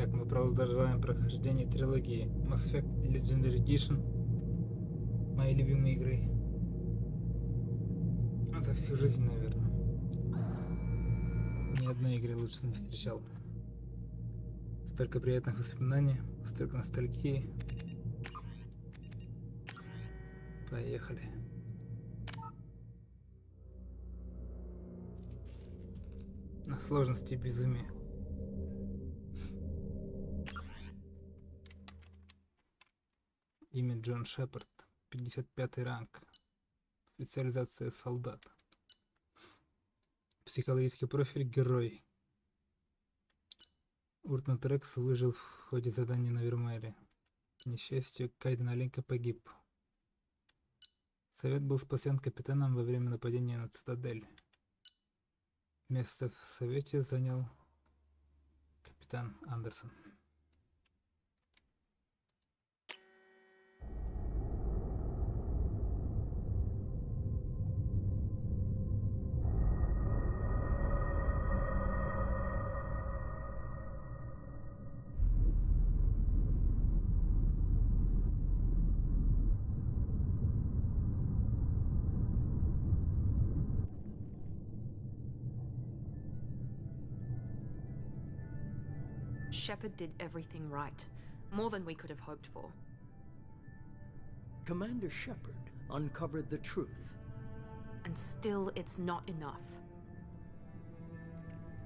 Итак, мы продолжаем прохождение трилогии Mass Effect Legendary Edition. Мои любимые игры. За всю жизнь, наверное. Ни одной игры лучше не встречал. Столько приятных воспоминаний, столько ностальгии. Поехали. На сложности безумия. Имя Джон Шепард, 55 ранг. Специализация солдат. Психологический профиль герой. Уртон Трекс выжил в ходе задания на Вермеере. К несчастью, Кайден Оленька погиб. Совет был спасен капитаном во время нападения на цитадель. Место в совете занял капитан Андерсон. Shepard did everything right. More than we could have hoped for. Commander Shepard uncovered the truth. And still, it's not enough.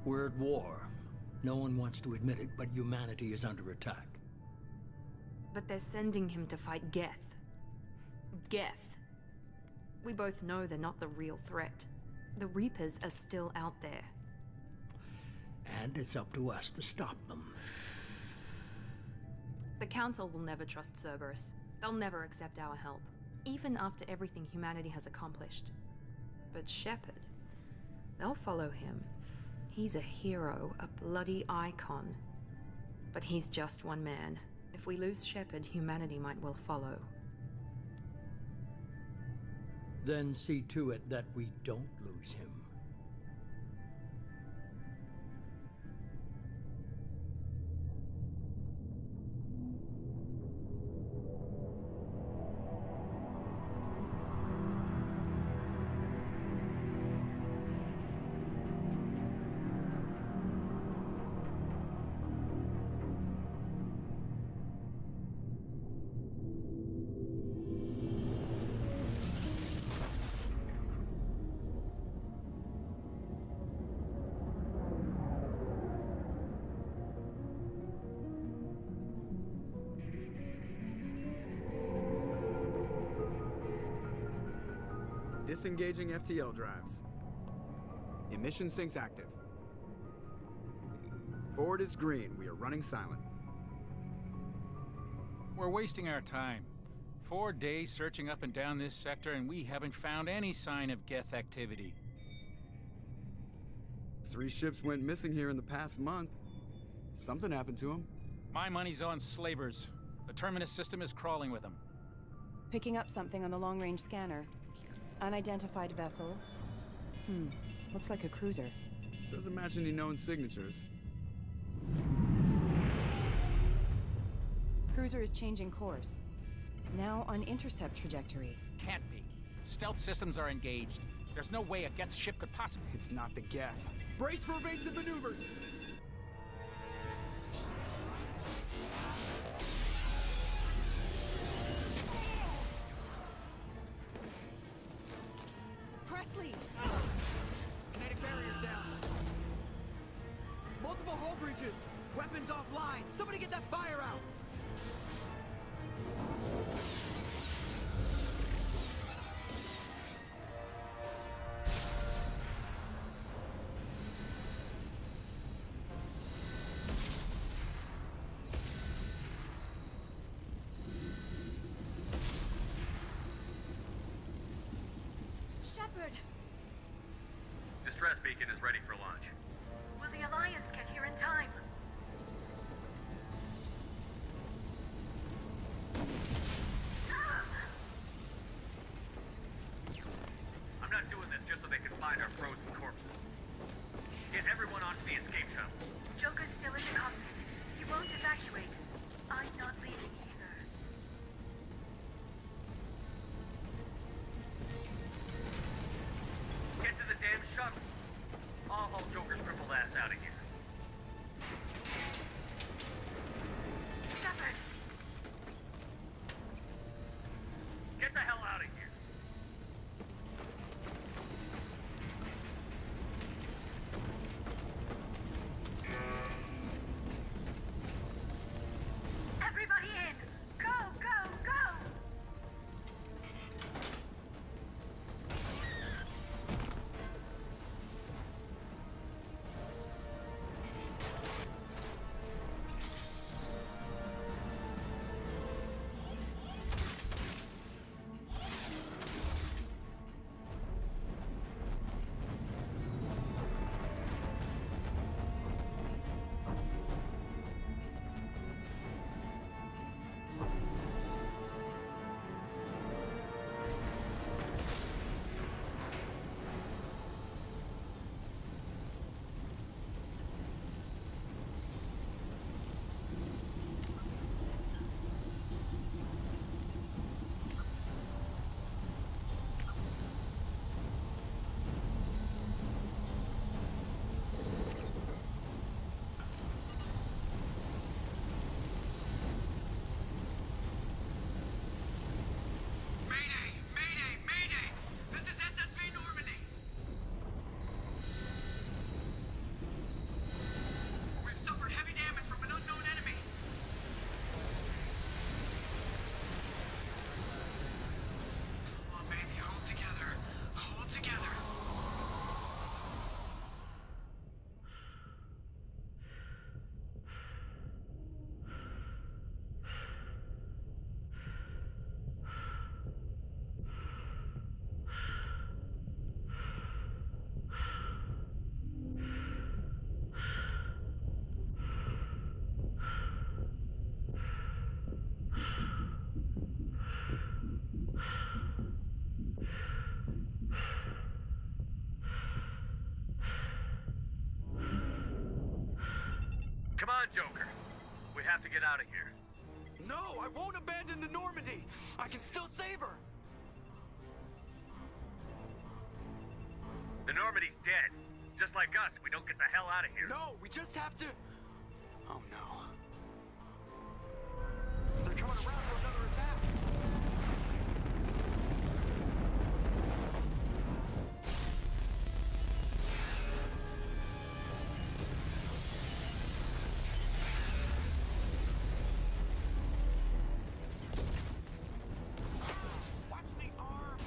We're at war. No one wants to admit it, but humanity is under attack. But they're sending him to fight Geth. Geth. We both know they're not the real threat. The Reapers are still out there. And it's up to us to stop them. The Council will never trust Cerberus. They'll never accept our help, even after everything humanity has accomplished. But Shepard, they'll follow him. He's a hero, a bloody icon. But he's just one man. If we lose Shepard, humanity might well follow. Then see to it that we don't lose him. Disengaging FTL drives. Emission sinks active. Board is green. We are running silent. We're wasting our time. 4 days searching up and down this sector, and we haven't found any sign of Geth activity. 3 ships went missing here in the past month. Something happened to them. My money's on slavers. The Terminus system is crawling with them. Picking up something on the long-range scanner. Unidentified vessel. Looks like a cruiser. Doesn't match any known signatures. Cruiser is changing course. Now on intercept trajectory. Can't be. Stealth systems are engaged. There's no way a Geth ship could possibly... It's not the Geth. Brace for evasive maneuvers! Presley! Kinetic barriers down. Multiple hull breaches. Weapons offline. Somebody get that fire out. Shepard! Distress beacon is ready for launch. Will the Alliance get here in time? I'm not doing this just so they can find our frozen corpses. Get everyone onto the escape shuttle. Joker's still in the cockpit. He won't evacuate. I'm not leaving either. Get to the damn shuttle. I'll haul Joker's crippled ass out of here. Shepard! Get the hell out of here. Everybody in! Go, go, go! Mayday! Mayday! Mayday! This is SSV Normandy! We've suffered heavy damage from an unknown enemy. Come on, baby, hold together. Hold together. Come on, Joker. We have to get out of here. No, I won't abandon the Normandy. I can still save her. The Normandy's dead. Just like us, we don't get the hell out of here. No, we just have to... Oh no. They're coming around for another attack. Watch the arm.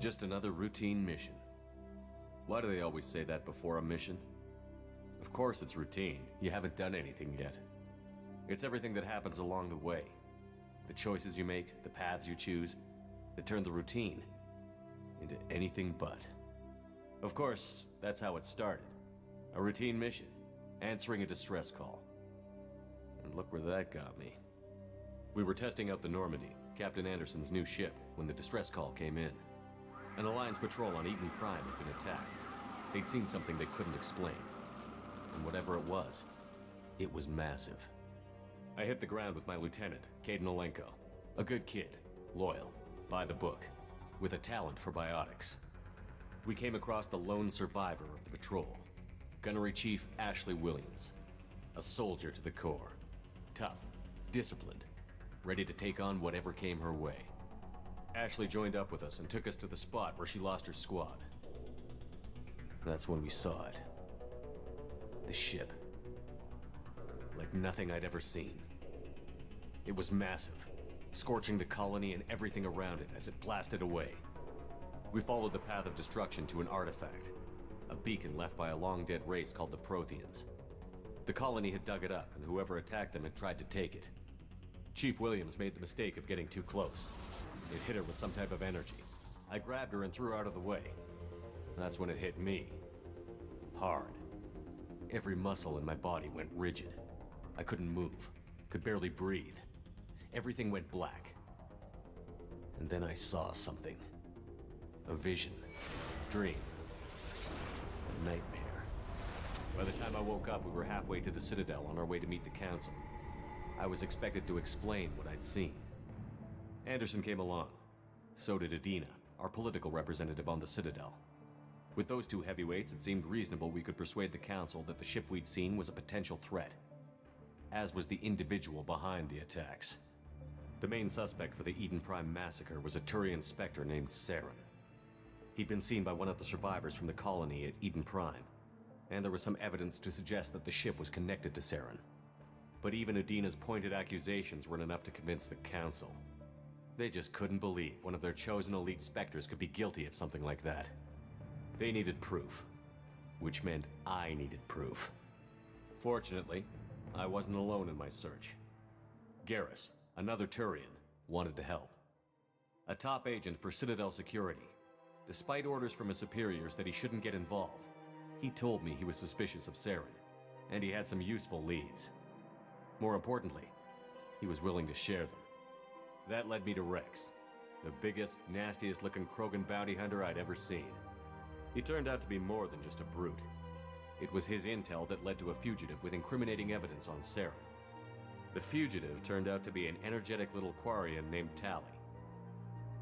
Just another routine mission. Why do they always say that before a mission? Of course it's routine. You haven't done anything yet. It's everything that happens along the way. The choices you make, the paths you choose, that turn the routine into anything but. Of course, that's how it started. A routine mission, answering a distress call. And look where that got me. We were testing out the Normandy, Captain Anderson's new ship, when the distress call came in. An Alliance patrol on Eden Prime had been attacked. They'd seen something they couldn't explain. And whatever it was massive. I hit the ground with my lieutenant, Caden Olenko. A good kid, loyal, by the book, with a talent for biotics. We came across the lone survivor of the patrol, Gunnery Chief Ashley Williams. A soldier to the core. Tough, disciplined, ready to take on whatever came her way. Ashley joined up with us and took us to the spot where she lost her squad. That's when we saw it. The ship. Like nothing I'd ever seen. It was massive, scorching the colony and everything around it as it blasted away. We followed the path of destruction to an artifact, a beacon left by a long-dead race called the Protheans. The colony had dug it up, and whoever attacked them had tried to take it. Chief Williams made the mistake of getting too close. It hit her with some type of energy. I grabbed her and threw her out of the way. That's when it hit me. Hard. Every muscle in my body went rigid. I couldn't move, could barely breathe. Everything went black. And then I saw something. A vision. Dream. A nightmare. By the time I woke up, we were halfway to the Citadel on our way to meet the Council. I was expected to explain what I'd seen. Anderson came along. So did Adina, our political representative on the Citadel. With those two heavyweights, it seemed reasonable we could persuade the Council that the ship we'd seen was a potential threat, as was the individual behind the attacks. The main suspect for the Eden Prime massacre was a Turian Spectre named Saren. He'd been seen by one of the survivors from the colony at Eden Prime, and there was some evidence to suggest that the ship was connected to Saren. But even Adina's pointed accusations weren't enough to convince the Council. They just couldn't believe one of their chosen elite Spectres could be guilty of something like that. They needed proof, which meant I needed proof. Fortunately, I wasn't alone in my search. Garrus, another Turian, wanted to help. A top agent for Citadel Security. Despite orders from his superiors that he shouldn't get involved, he told me he was suspicious of Saren, and he had some useful leads. More importantly, he was willing to share them. That led me to Rex, the biggest, nastiest looking Krogan bounty hunter I'd ever seen. He turned out to be more than just a brute. It was his intel that led to a fugitive with incriminating evidence on Saren. The fugitive turned out to be an energetic little Quarian named Tally.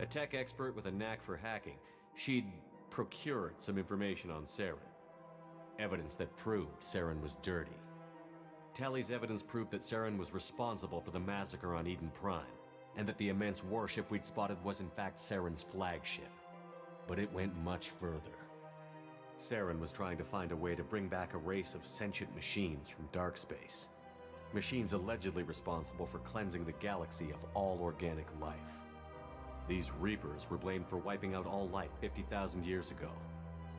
A tech expert with a knack for hacking, she'd procured some information on Saren. Evidence that proved Saren was dirty. Tally's evidence proved that Saren was responsible for the massacre on Eden Prime, and that the immense warship we'd spotted was in fact Saren's flagship. But it went much further. Saren was trying to find a way to bring back a race of sentient machines from dark space. Machines allegedly responsible for cleansing the galaxy of all organic life. These Reapers were blamed for wiping out all life 50,000 years ago,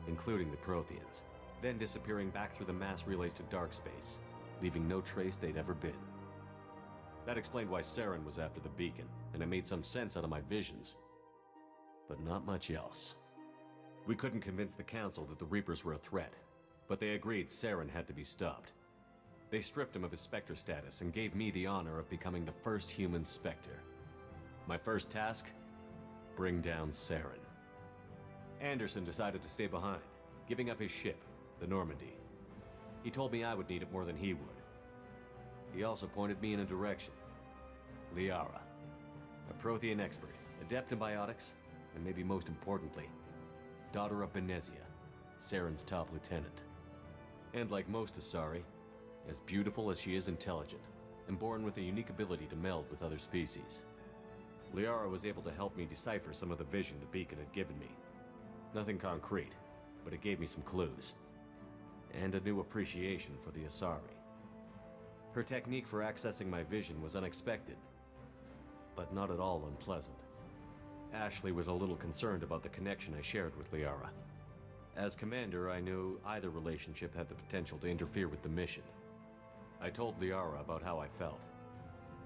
including the Protheans, then disappearing back through the mass relays to dark space, leaving no trace they'd ever been. That explained why Saren was after the beacon, and it made some sense out of my visions. But not much else. We couldn't convince the Council that the Reapers were a threat, but they agreed Saren had to be stopped. They stripped him of his Spectre status and gave me the honor of becoming the first human Spectre. My first task? Bring down Saren. Anderson decided to stay behind, giving up his ship, the Normandy. He told me I would need it more than he would. He also pointed me in a direction. Liara, a Prothean expert, adept in biotics, and maybe most importantly, daughter of Benezia, Saren's top lieutenant. And like most Asari, as beautiful as she is intelligent, and born with a unique ability to meld with other species. Liara was able to help me decipher some of the vision the beacon had given me. Nothing concrete, but it gave me some clues. And a new appreciation for the Asari. Her technique for accessing my vision was unexpected, but not at all unpleasant. Ashley was a little concerned about the connection I shared with Liara. As commander, I knew either relationship had the potential to interfere with the mission. I told Liara about how I felt.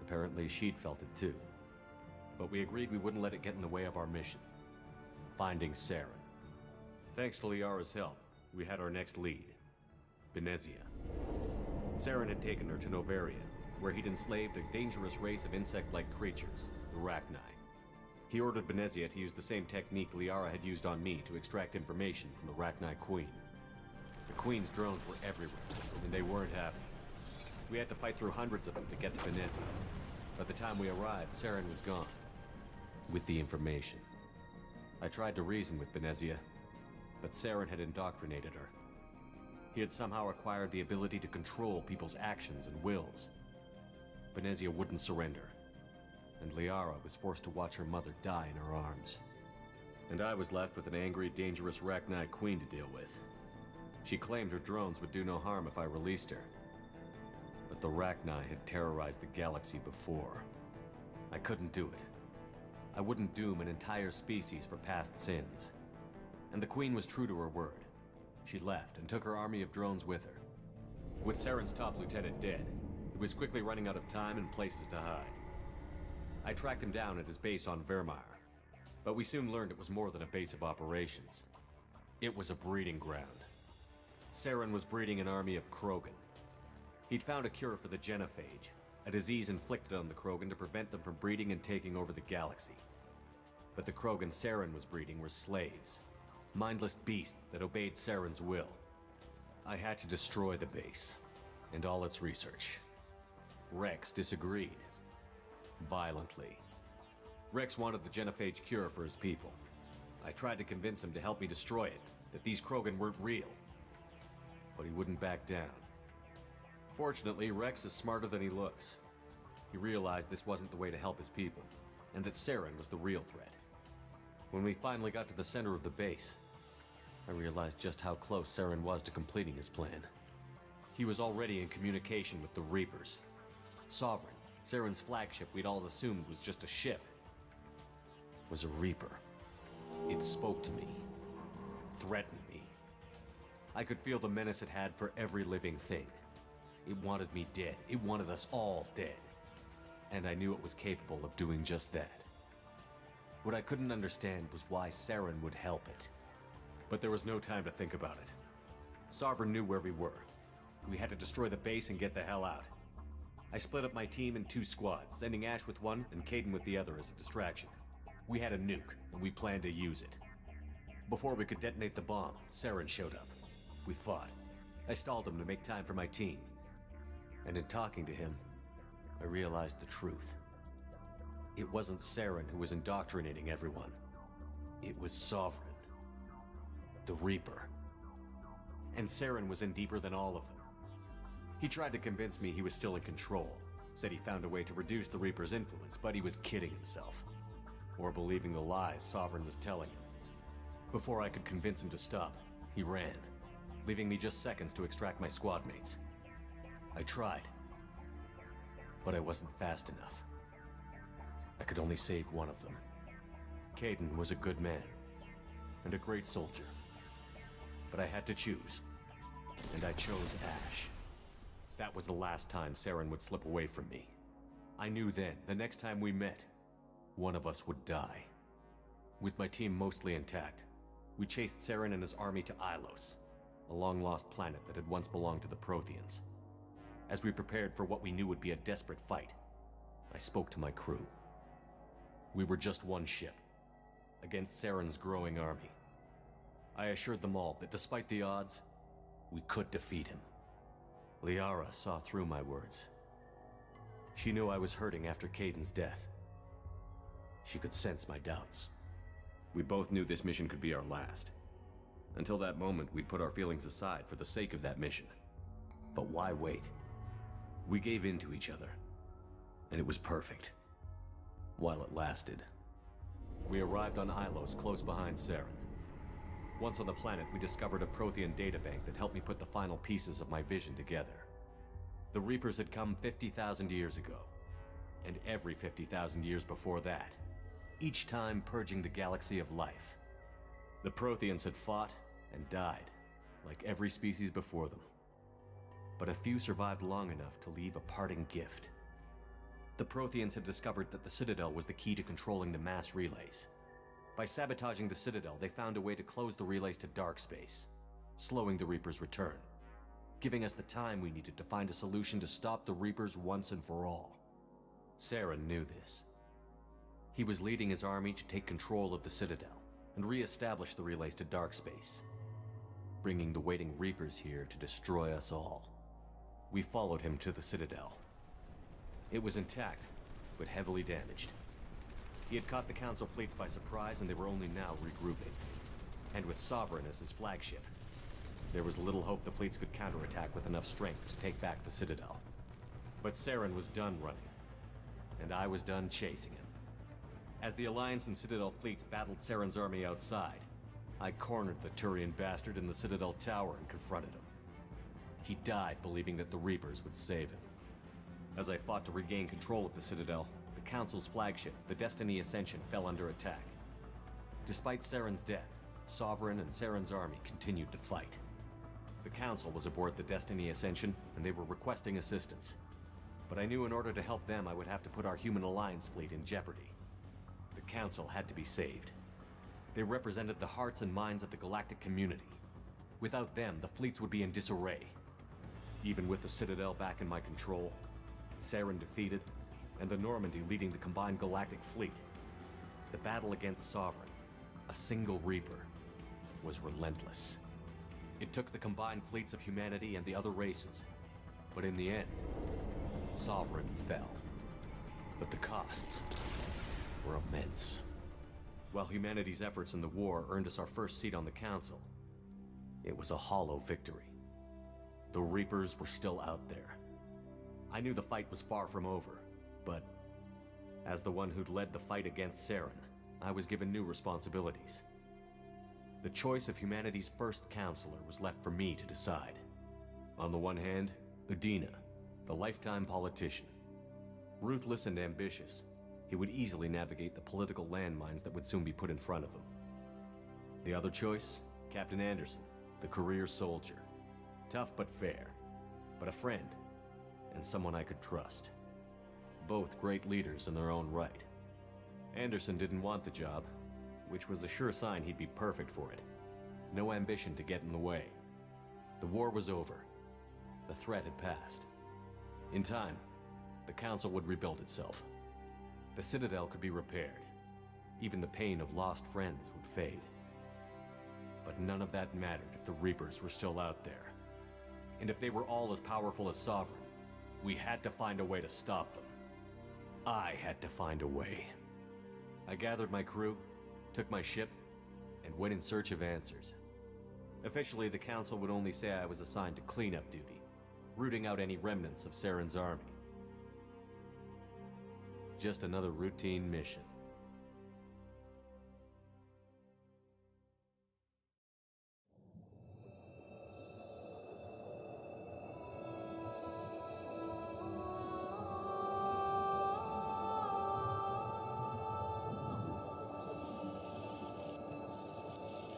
Apparently, she'd felt it too. But we agreed we wouldn't let it get in the way of our mission. Finding Saren. Thanks to Liara's help, we had our next lead. Benezia. Saren had taken her to Novaria, where he'd enslaved a dangerous race of insect-like creatures, the Rachni. He ordered Benezia to use the same technique Liara had used on me to extract information from the Rachni Queen. The Queen's drones were everywhere, and they weren't happy. We had to fight through hundreds of them to get to Benezia. By the time we arrived, Saren was gone. With the information. I tried to reason with Benezia, but Saren had indoctrinated her. He had somehow acquired the ability to control people's actions and wills. Benezia wouldn't surrender, and Liara was forced to watch her mother die in her arms. And I was left with an angry, dangerous Rachni Queen to deal with. She claimed her drones would do no harm if I released her. But the Rachni had terrorized the galaxy before. I couldn't do it. I wouldn't doom an entire species for past sins. And the Queen was true to her word. She left and took her army of drones with her. With Saren's top lieutenant dead, it was quickly running out of time and places to hide. I tracked him down at his base on Vermeer, but we soon learned it was more than a base of operations. It was a breeding ground. Saren was breeding an army of Krogan. He'd found a cure for the genophage, a disease inflicted on the Krogan to prevent them from breeding and taking over the galaxy. But the Krogan Saren was breeding were slaves, mindless beasts that obeyed Saren's will. I had to destroy the base, and all its research. Rex disagreed. Violently. Rex wanted the genophage cure for his people. I tried to convince him to help me destroy it, that these Krogan weren't real. But he wouldn't back down. Fortunately, Rex is smarter than he looks. He realized this wasn't the way to help his people, and that Saren was the real threat. When we finally got to the center of the base, I realized just how close Saren was to completing his plan. He was already in communication with the Reapers. Sovereign, Saren's flagship we'd all assumed was just a ship, was a Reaper. It spoke to me, threatened me. I could feel the menace it had for every living thing. It wanted me dead. It wanted us all dead. And I knew it was capable of doing just that. What I couldn't understand was why Saren would help it. But there was no time to think about it. Sovereign knew where we were. We had to destroy the base and get the hell out. I split up my team in 2 squads, sending Ash with one and Kaidan with the other as a distraction. We had a nuke, and we planned to use it. Before we could detonate the bomb, Saren showed up. We fought. I stalled him to make time for my team. And in talking to him, I realized the truth. It wasn't Saren who was indoctrinating everyone. It was Sovereign. The Reaper. And Saren was in deeper than all of them. He tried to convince me he was still in control, said he found a way to reduce the Reaper's influence, but he was kidding himself. Or believing the lies Sovereign was telling him. Before I could convince him to stop, he ran, leaving me just seconds to extract my squad mates. I tried, but I wasn't fast enough. I could only save one of them. Kaidan was a good man, and a great soldier. But I had to choose, and I chose Ash. That was the last time Saren would slip away from me. I knew then, the next time we met, one of us would die. With my team mostly intact, we chased Saren and his army to Ilos, a long-lost planet that had once belonged to the Protheans. As we prepared for what we knew would be a desperate fight, I spoke to my crew. We were just one ship, against Saren's growing army. I assured them all that despite the odds, we could defeat him. Liara saw through my words. She knew I was hurting after Kaidan's death. She could sense my doubts. We both knew this mission could be our last. Until that moment, we'd put our feelings aside for the sake of that mission. But why wait? We gave in to each other, and it was perfect. While it lasted. We arrived on Ilos, close behind Saren. Once on the planet, we discovered a Prothean databank that helped me put the final pieces of my vision together. The Reapers had come 50,000 years ago, and every 50,000 years before that, each time purging the galaxy of life. The Protheans had fought, and died, like every species before them. But a few survived long enough to leave a parting gift. The Protheans had discovered that the Citadel was the key to controlling the mass relays. By sabotaging the Citadel, they found a way to close the relays to dark space, slowing the Reapers' return, giving us the time we needed to find a solution to stop the Reapers once and for all. Saren knew this. He was leading his army to take control of the Citadel and re-establish the relays to dark space, bringing the waiting Reapers here to destroy us all. We followed him to the Citadel. It was intact, but heavily damaged. He had caught the Council fleets by surprise, and they were only now regrouping. And with Sovereign as his flagship, there was little hope the fleets could counterattack with enough strength to take back the Citadel. But Saren was done running, and I was done chasing him. As the Alliance and Citadel fleets battled Saren's army outside, I cornered the Turian bastard in the Citadel tower and confronted him. He died believing that the Reapers would save him. As I fought to regain control of the Citadel, the Council's flagship, the Destiny Ascension, fell under attack. Despite Saren's death, Sovereign and Saren's army continued to fight. The Council was aboard the Destiny Ascension, and they were requesting assistance. But I knew in order to help them, I would have to put our Human Alliance fleet in jeopardy. The Council had to be saved. They represented the hearts and minds of the galactic community. Without them, the fleets would be in disarray. Even with the Citadel back in my control, Saren defeated, and the Normandy leading the combined galactic fleet, the battle against Sovereign, a single Reaper, was relentless. It took the combined fleets of humanity and the other races, but in the end, Sovereign fell. But the costs were immense. While humanity's efforts in the war earned us our first seat on the Council, it was a hollow victory. The Reapers were still out there. I knew the fight was far from over, but as the one who'd led the fight against Saren, I was given new responsibilities. The choice of humanity's first counselor was left for me to decide. On the one hand, Udina, the lifetime politician. Ruthless and ambitious, he would easily navigate the political landmines that would soon be put in front of him. The other choice, Captain Anderson, the career soldier. Tough but fair, but a friend, and someone I could trust. Both great leaders in their own right. Anderson didn't want the job, which was a sure sign he'd be perfect for it. No ambition to get in the way. The war was over. The threat had passed. In time, the Council would rebuild itself. The Citadel could be repaired. Even the pain of lost friends would fade. But none of that mattered if the Reapers were still out there. And if they were all as powerful as Sovereign, we had to find a way to stop them. I had to find a way. I gathered my crew, took my ship, and went in search of answers. Officially, the Council would only say I was assigned to cleanup duty, rooting out any remnants of Saren's army. Just another routine mission.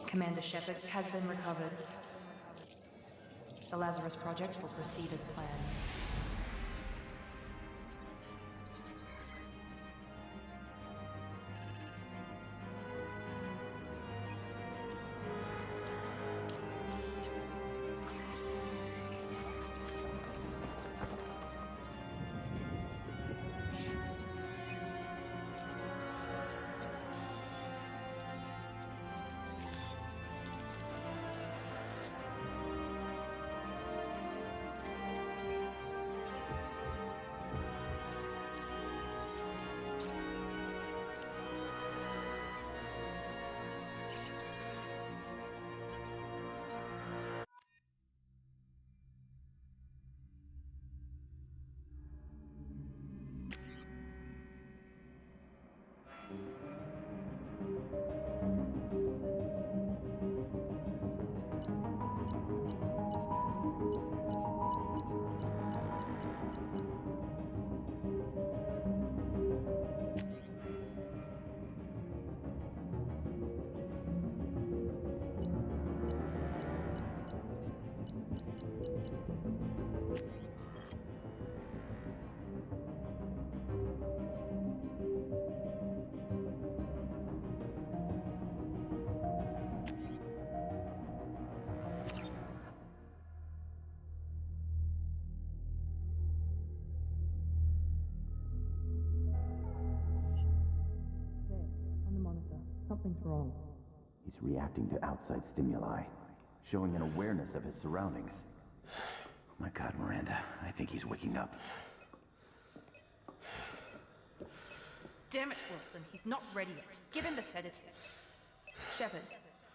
Commander Shepard has been recovered. The Lazarus Project will proceed as planned. Something's wrong. He's reacting to outside stimuli, showing an awareness of his surroundings. Oh my God, Miranda, I think he's waking up. Damn it, Wilson. He's not ready yet. Give him the sedative. Shepard,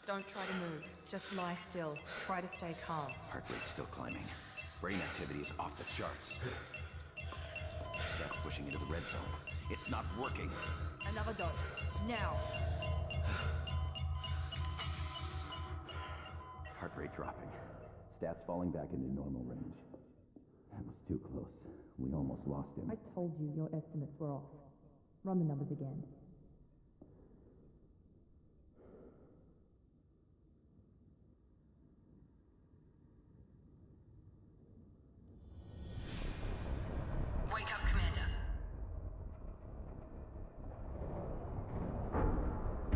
don't try to move. Just lie still. Try to stay calm. Heart rate's still climbing. Brain activity is off the charts. Steps pushing into the red zone. It's not working. Another dose. Now. Heart rate dropping. Stats falling back into normal range. That was too close. We almost lost him. I told you your estimates were off. Run the numbers again. Wake up, Commander.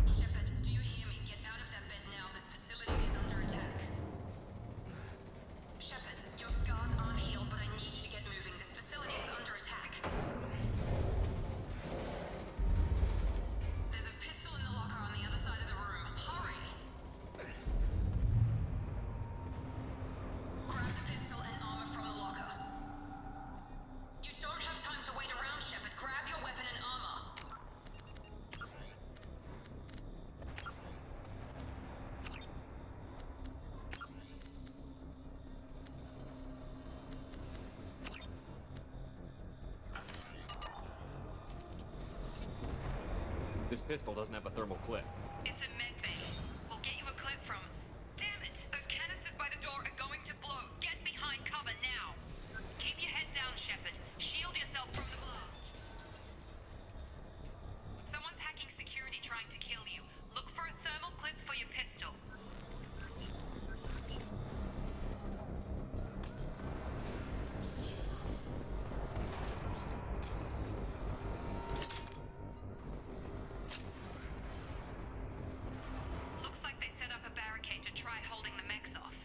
Shepard, do you hear me? Get out of that bed now. This facility is under attack. Shepard, your scars aren't healed, but I need you to get moving. This facility is under attack. There's a pistol in the locker on the other side of the room. Hurry! Grab the pistol and armor from the locker. You don't have time to wait around, Shepard. Grab your weapon and armor. This pistol doesn't have a thermal clip. It's a med bay. We'll get you a clip from... Damn it! Those canisters by the door are going to blow. Get behind cover now. Keep your head down, Shepard. Shield yourself from the blast. Someone's hacking security trying to kill you. Look for a thermal clip for your pistol. Looks like they set up a barricade to try holding the mechs off.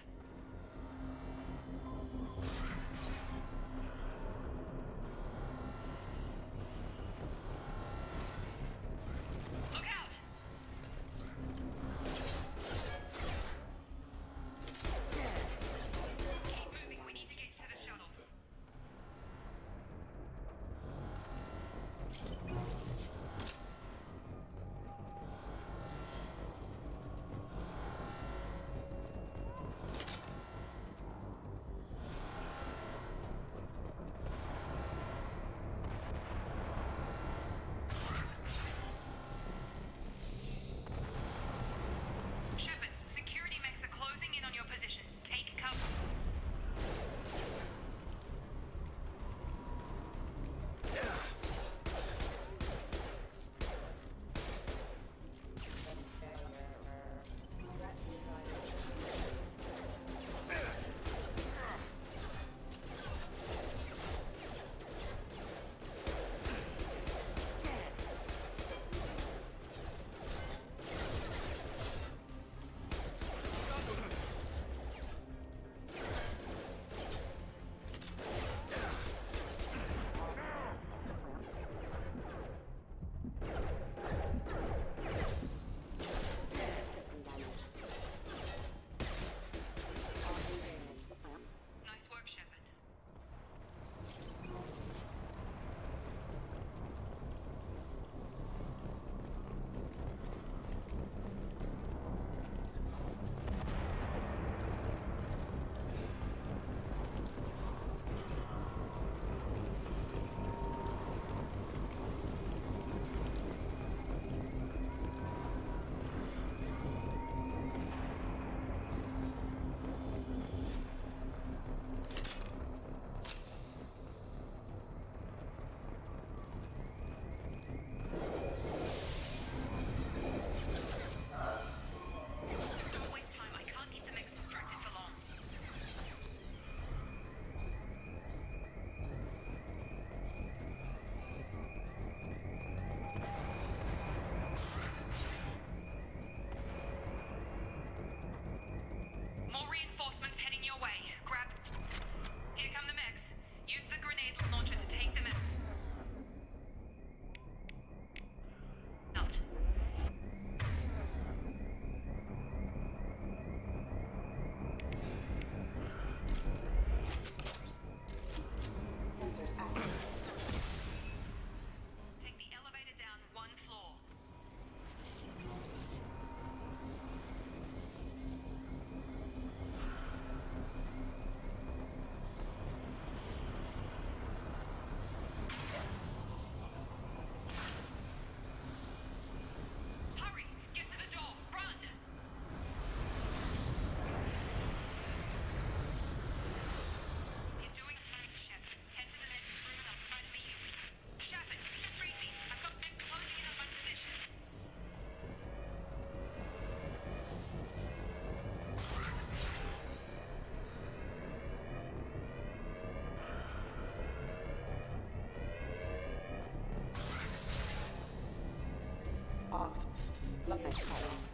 of my cuts.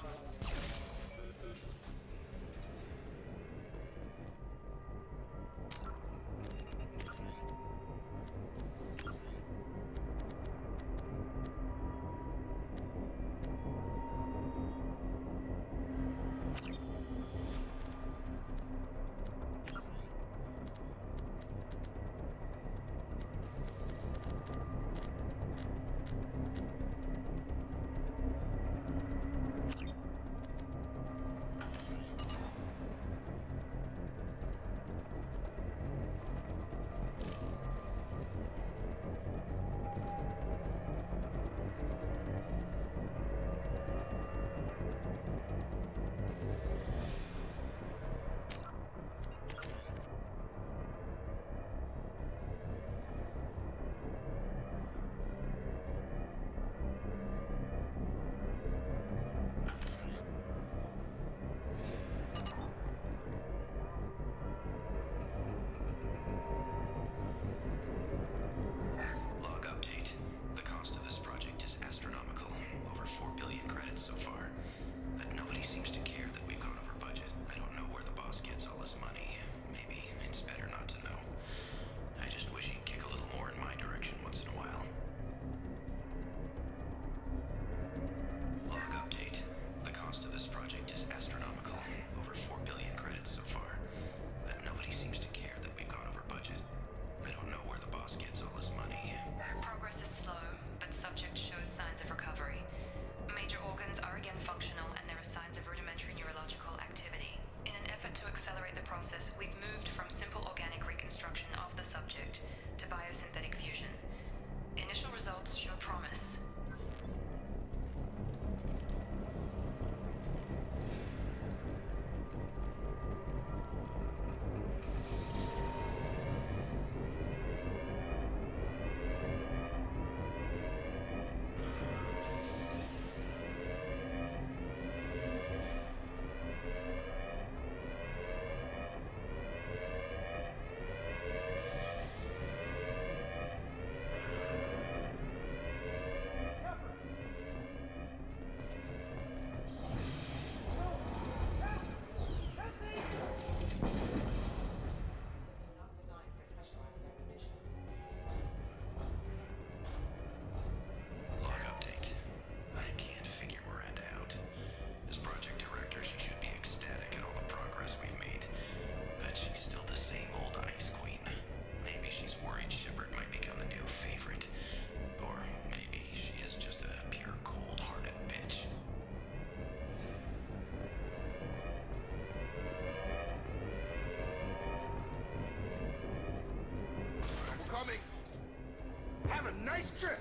Have a nice trip!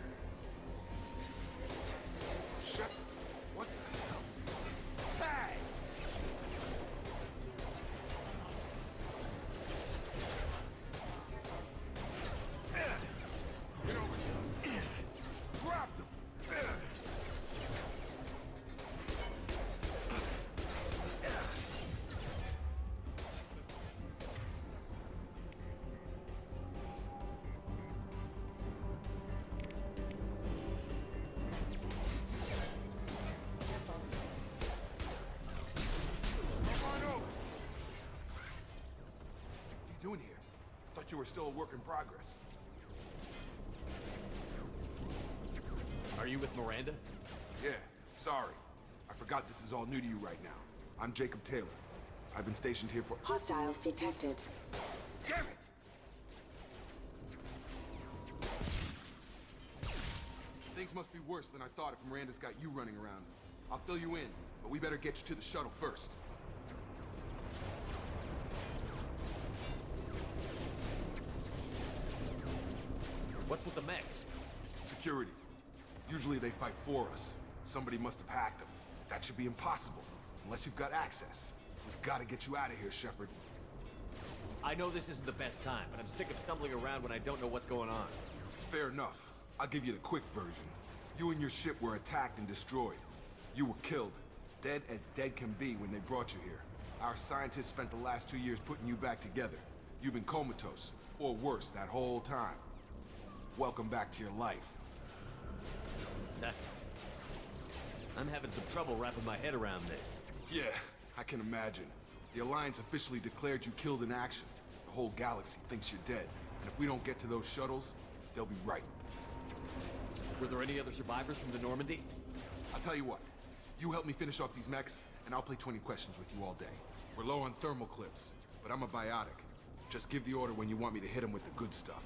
Shut... What the hell? Tag! Get over here. Drop them! Doing here? Thought you were still a work in progress. Are you with Miranda? Yeah, sorry. I forgot this is all new to you right now. I'm Jacob Taylor. I've been stationed here for— Hostiles detected. Damn it! Things must be worse than I thought if Miranda's got you running around. I'll fill you in, but we better get you to the shuttle first. What's with the mechs? Security. Usually they fight for us. Somebody must have hacked them. That should be impossible, unless you've got access. We've got to get you out of here, Shepard. I know this isn't the best time, but I'm sick of stumbling around when I don't know what's going on. Fair enough. I'll give you the quick version. You and your ship were attacked and destroyed. You were killed. Dead as dead can be when they brought you here. Our scientists spent the last 2 years putting you back together. You've been comatose, or worse, that whole time. Welcome back to your life. I'm having some trouble wrapping my head around this. Yeah, I can imagine. The Alliance officially declared you killed in action. The whole galaxy thinks you're dead. And if we don't get to those shuttles, they'll be right. Were there any other survivors from the Normandy? I'll tell you what. You help me finish off these mechs, and I'll play 20 questions with you all day. We're low on thermal clips, but I'm a biotic. Just give the order when you want me to hit them with the good stuff.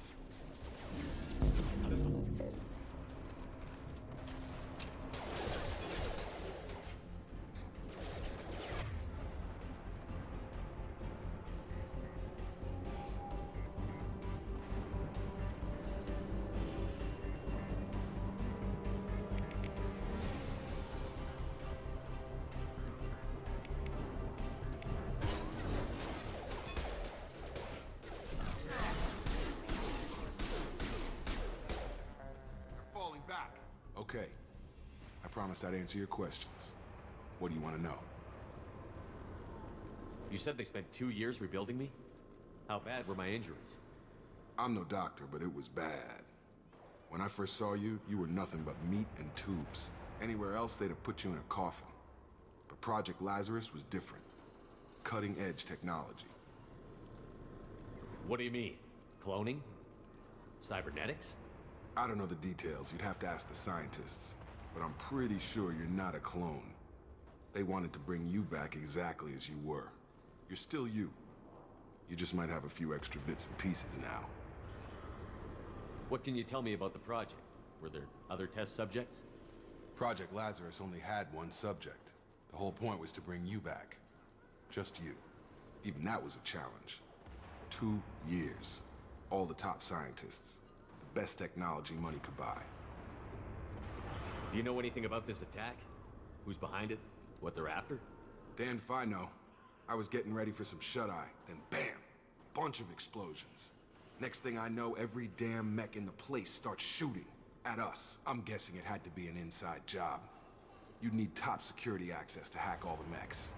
Okay. I promised I'd answer your questions. What do you want to know? You said they spent 2 years rebuilding me? How bad were my injuries? I'm no doctor, but it was bad. When I first saw you, you were nothing but meat and tubes. Anywhere else, they'd have put you in a coffin. But Project Lazarus was different. Cutting-edge technology. What do you mean? Cloning? Cybernetics? I don't know the details. You'd have to ask the scientists. But I'm pretty sure you're not a clone. They wanted to bring you back exactly as you were. You're still you. You just might have a few extra bits and pieces now. What can you tell me about the project? Were there other test subjects? Project Lazarus only had one subject. The whole point was to bring you back. Just you. Even that was a challenge. 2 years. All the top scientists. The best technology money could buy. Do you know anything about this attack? Who's behind it? What they're after? Damned if I know. I was getting ready for some shut-eye, then bam! Bunch of explosions. Next thing I know, every damn mech in the place starts shooting at us. I'm guessing it had to be an inside job. You'd need top security access to hack all the mechs.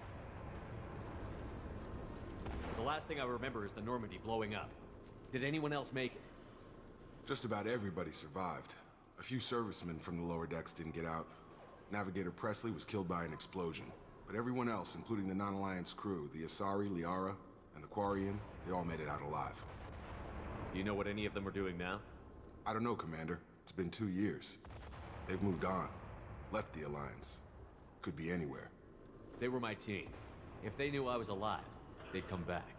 The last thing I remember is the Normandy blowing up. Did anyone else make it? Just about everybody survived. A few servicemen from the lower decks didn't get out. Navigator Presley was killed by an explosion. But everyone else, including the non-Alliance crew, the Asari, Liara, and the Quarian, they all made it out alive. Do you know what any of them are doing now? I don't know, Commander. It's been 2 years. They've moved on. Left the Alliance. Could be anywhere. They were my team. If they knew I was alive, they'd come back.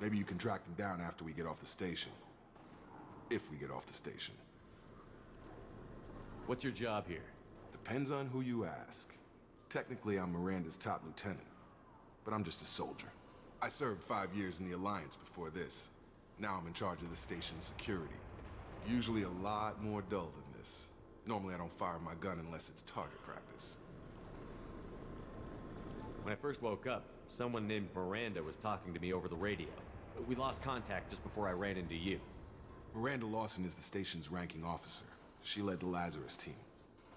Maybe you can track them down after we get off the station. If we get off the station. What's your job here? Depends on who you ask. Technically, I'm Miranda's top lieutenant. But I'm just a soldier. I served 5 years in the Alliance before this. Now I'm in charge of the station's security. Usually a lot more dull than this. Normally I don't fire my gun unless it's target practice. When I first woke up, someone named Miranda was talking to me over the radio. We lost contact just before I ran into you. Miranda Lawson is the station's ranking officer. She led the Lazarus team.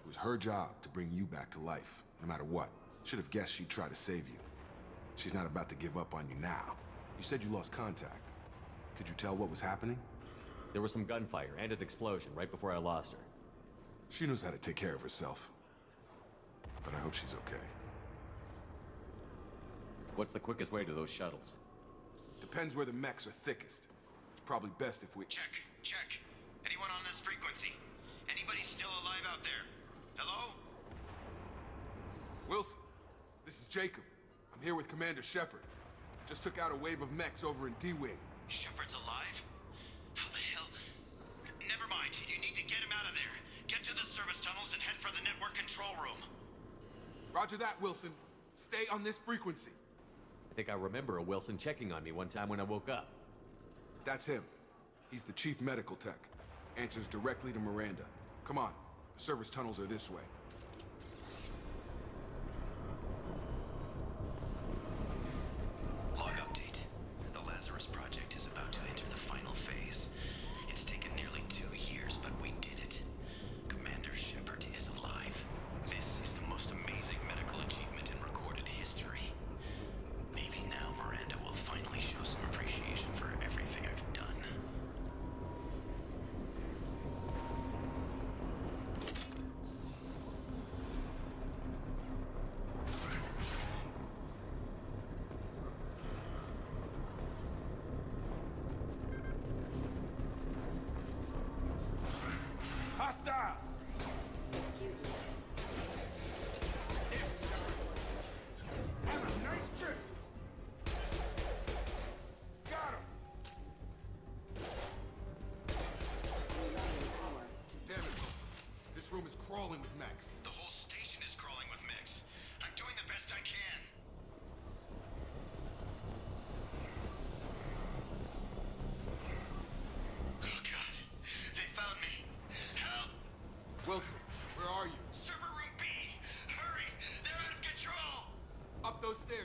It was her job to bring you back to life, no matter what. Should have guessed she'd try to save you. She's not about to give up on you now. You said you lost contact. Could you tell what was happening? There was some gunfire and an explosion right before I lost her. She knows how to take care of herself. But I hope she's okay. What's the quickest way to those shuttles? Depends where the mechs are thickest. It's probably best if we... Check. Anyone on this frequency? Anybody still alive out there? Hello? Wilson, this is Jacob. I'm here with Commander Shepard. Just took out a wave of mechs over in D-Wing. Shepard's alive? How the hell? Never mind. You need to get him out of there. Get to the service tunnels and head for the network control room. Roger that, Wilson. Stay on this frequency. I think I remember a Wilson checking on me one time when I woke up. That's him. He's the chief medical tech. Answers directly to Miranda. Come on. The service tunnels are this way. Log update. The Lazarus project is about to enter the final phase. It's taken nearly 2 years, but we did it. Commander Shepard is alive. This is the most amazing medical achievement in recorded history. Maybe now Miranda will finally show some appreciation for everything I've done.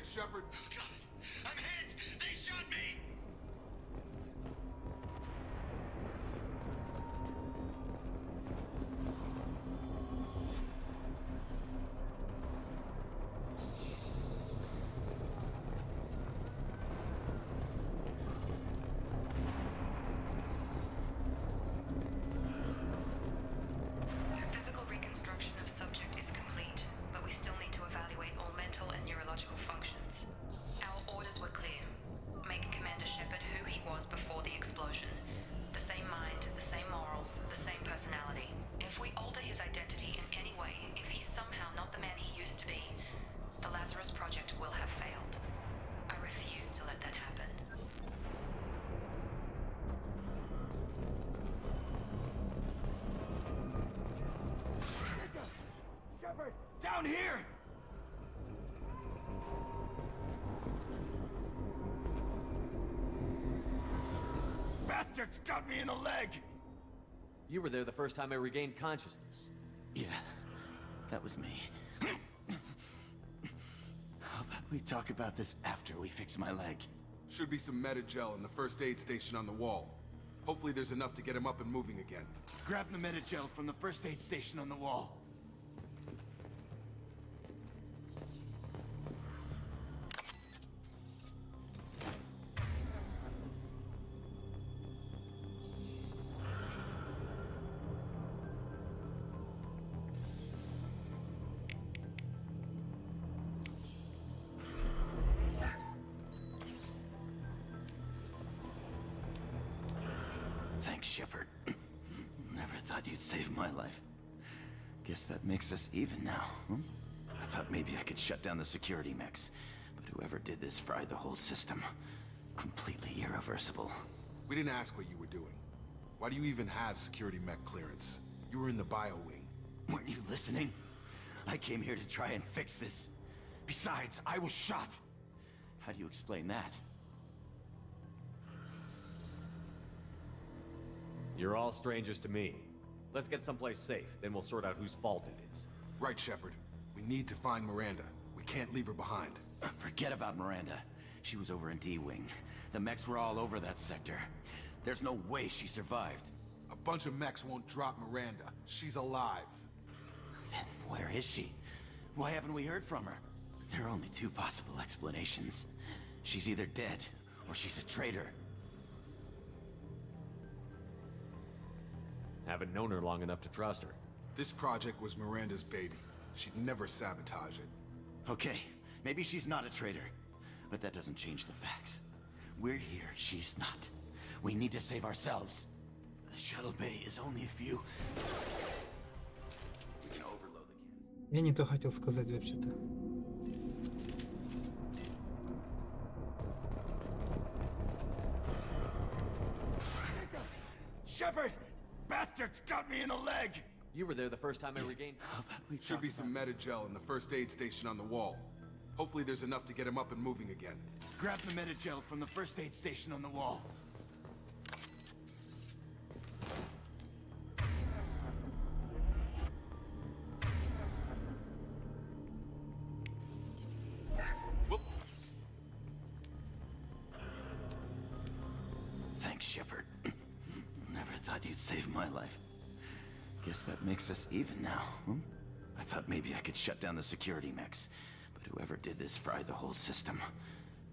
okay, Shepard? God, I'm hit! They shot me! Physical reconstruction of subject is complete, but we still need to evaluate all mental and neurological functions. Our orders were clear. Make Commander Shepard who he was before the explosion. The same mind, the same morals, the same personality. If we alter his identity in any way, if he's somehow not the man he used to be, the Lazarus Project will have failed. I refuse to let that happen. Shepard! Down here! Bastards got me in the leg! You were there the first time I regained consciousness. Yeah, that was me. How about we talk about this after we fix my leg? Should be some Metagel in the first aid station on the wall. Hopefully there's enough to get him up and moving again. Grab the Metagel from the first aid station on the wall. Thanks, Shepard. Never thought you'd save my life. Guess that makes us even now, huh? I thought maybe I could shut down the security mechs, but whoever did this fried the whole system. Completely irreversible. We didn't ask what you were doing. Why do you even have security mech clearance? You were in the bio wing. Weren't you listening? I came here to try and fix this. Besides, I was shot. How do you explain that? You're all strangers to me. Let's get someplace safe, then we'll sort out whose fault it is. Right, Shepard. We need to find Miranda. We can't leave her behind. Forget about Miranda. She was over in D-Wing. The mechs were all over that sector. There's no way she survived. A bunch of mechs won't drop Miranda. She's alive. Then where is she? Why haven't we heard from her? There are only two possible explanations. She's either dead, or she's a traitor. Haven't known her long enough to trust her. This project was Miranda's baby. She'd never sabotage it. Okay, maybe she's not a traitor. But that doesn't change the facts. We're here, she's not. We need to save ourselves. The shuttle bay is only a few... We can overload the cannon. Я не то хотел сказать вообще-то. Shepard! Bastards got me in the leg! You were there the first time I regained... How about we Should be some Metagel in the first aid station on the wall. Hopefully there's enough to get him up and moving again. Grab the Metagel from the first aid station on the wall. Thanks, Shepard. Never thought you'd save my life. Guess that makes us even now, huh? I thought maybe I could shut down the security mechs, but whoever did this fried the whole system.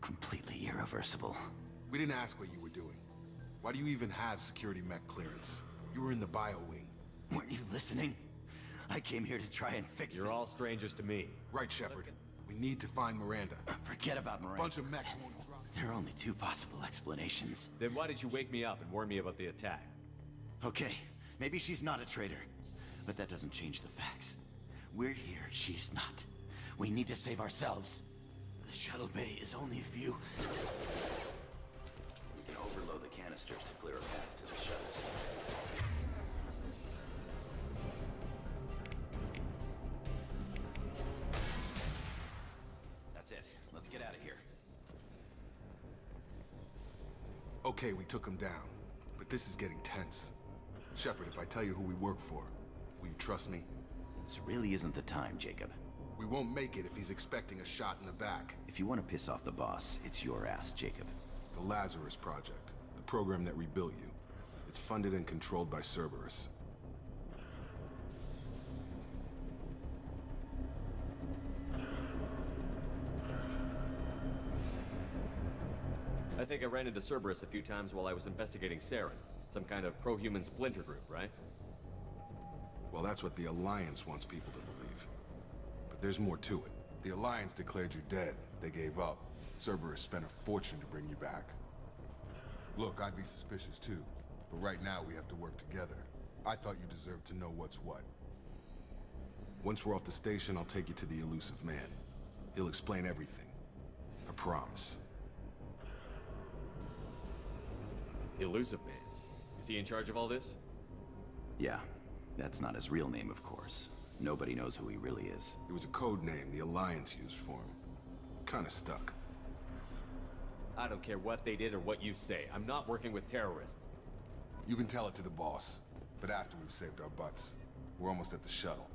Completely irreversible. We didn't ask what you were doing. Why do you even have security mech clearance? You were in the bio wing. Weren't you listening? I came here to try and fix You're this. all strangers to me. Right, Shepard. We need to find Miranda. Forget about Miranda. A bunch of mechs won't drop. There are only two possible explanations. Then why did you wake me up and warn me about the attack? Okay, maybe she's not a traitor, but that doesn't change the facts. We're here, she's not. We need to save ourselves. The shuttle bay is only a few... We can overload the canisters to clear a path to the shuttles. That's it. Let's get out of here. Okay, we took him down. But this is getting tense. Shepard, if I tell you who we work for, will you trust me? This really isn't the time, Jacob. We won't make it if he's expecting a shot in the back. If you want to piss off the boss, it's your ass, Jacob. The Lazarus Project, the program that rebuilt you. It's funded and controlled by Cerberus. I think I ran into Cerberus a few times while I was investigating Saren. Some kind of pro-human splinter group, right? Well, that's what the Alliance wants people to believe. But there's more to it. The Alliance declared you dead. They gave up. Cerberus spent a fortune to bring you back. Look, I'd be suspicious too. But right now we have to work together. I thought you deserved to know what's what. Once we're off the station, I'll take you to the elusive man. He'll explain everything. I promise. Elusive Man? Is he in charge of all this? Yeah, that's not his real name, of course. Nobody knows who he really is. It was a code name the Alliance used for him. Kinda stuck. I don't care what they did or what you say. I'm not working with terrorists. You can tell it to the boss, but after we've saved our butts. We're almost at the shuttle.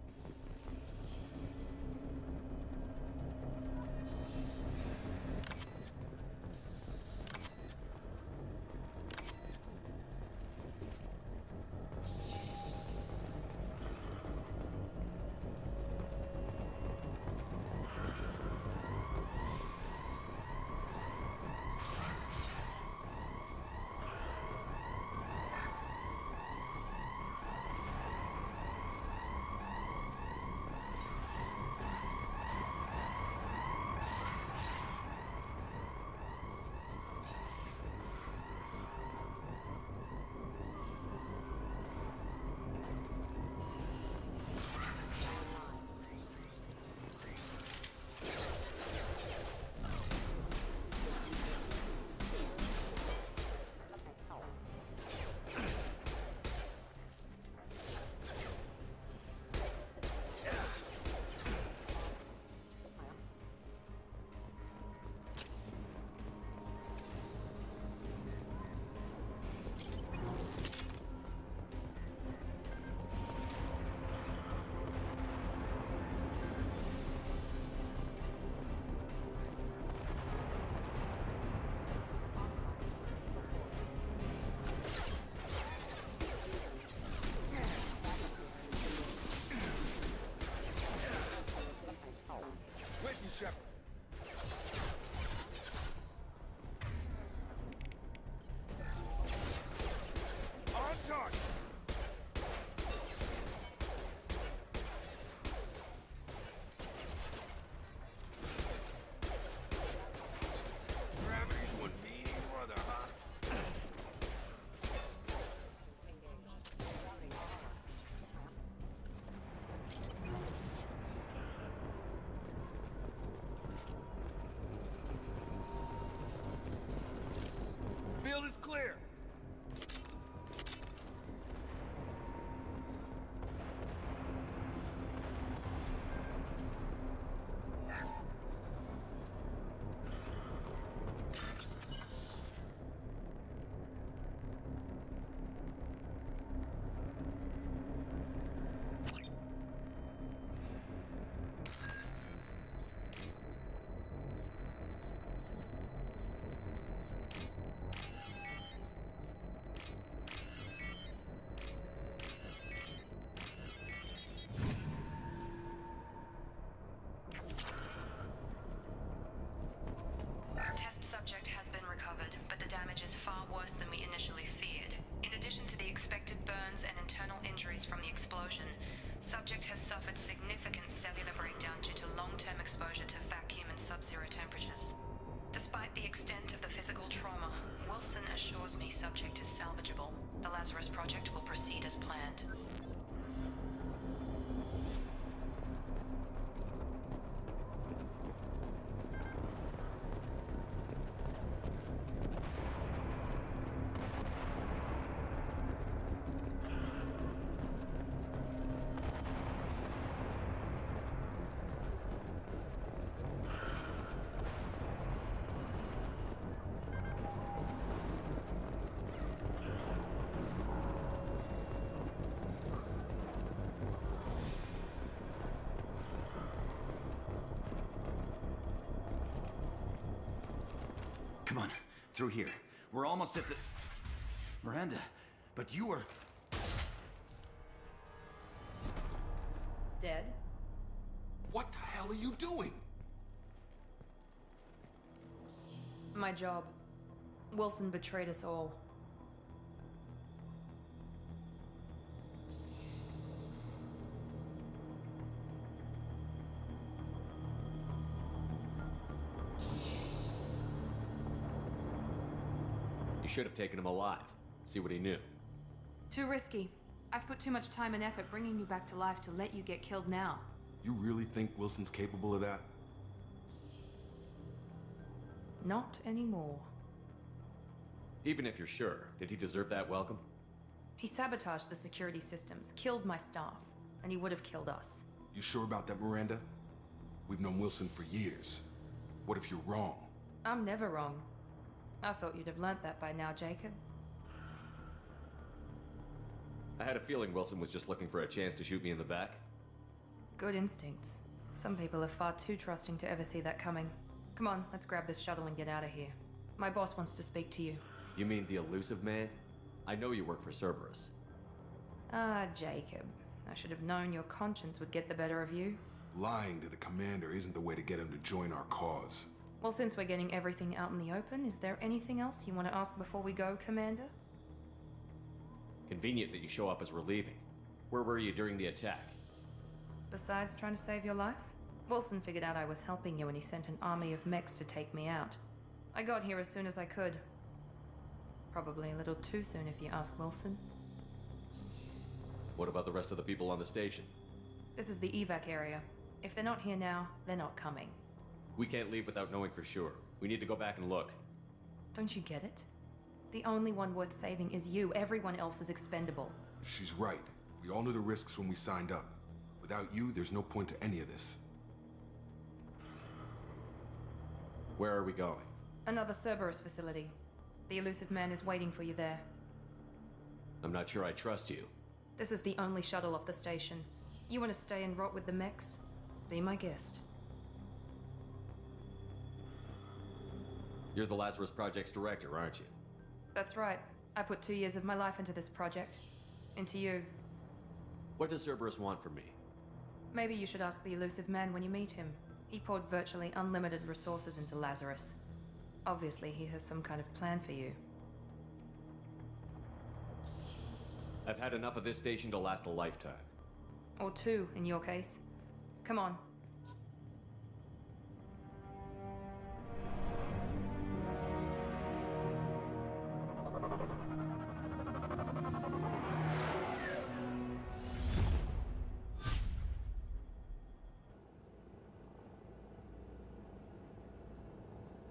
Shepard. On target. Gravity's one mean mother, huh? Field is clear. Subject has been recovered, but the damage is far worse than we initially feared. In addition to the expected burns and internal injuries from the explosion, subject has suffered significant cellular breakdown due to long-term exposure to vacuum and sub-zero temperatures. Despite the extent of the physical trauma, Wilson assures me subject is salvageable. The Lazarus Project will proceed as planned. Come on, through here. We're almost at the... Miranda, but you were... Dead? What the hell are you doing? My job. Wilson betrayed us all. You should have taken him alive. See what he knew. Too risky. I've put too much time and effort bringing you back to life to let you get killed now. You really think Wilson's capable of that? Not anymore. Even if you're sure, did he deserve that welcome? He sabotaged the security systems, killed my staff, and he would have killed us. You sure about that, Miranda? We've known Wilson for years. What if you're wrong? I'm never wrong. I thought you'd have learnt that by now, Jacob. I had a feeling Wilson was just looking for a chance to shoot me in the back. Good instincts. Some people are far too trusting to ever see that coming. Come on, let's grab this shuttle and get out of here. My boss wants to speak to you. You mean the elusive man? I know you work for Cerberus. Ah, Jacob. I should have known your conscience would get the better of you. Lying to the commander isn't the way to get him to join our cause. Well, since we're getting everything out in the open, is there anything else you want to ask before we go, Commander? Convenient that you show up as we're leaving. Where were you during the attack? Besides trying to save your life? Wilson figured out I was helping you and he sent an army of mechs to take me out. I got here as soon as I could. Probably a little too soon if you ask Wilson. What about the rest of the people on the station? This is the evac area. If they're not here now, they're not coming. We can't leave without knowing for sure. We need to go back and look. Don't you get it? The only one worth saving is you. Everyone else is expendable. She's right. We all knew the risks when we signed up. Without you, there's no point to any of this. Where are we going? Another Cerberus facility. The elusive man is waiting for you there. I'm not sure I trust you. This is the only shuttle off the station. You want to stay and rot with the mechs? Be my guest. You're the Lazarus Project's director, aren't you? That's right. I put 2 years of my life into this project. Into you. What does Cerberus want from me? Maybe you should ask the elusive man when you meet him. He poured virtually unlimited resources into Lazarus. Obviously, he has some kind of plan for you. I've had enough of this station to last a lifetime. Or 2, in your case. Come on.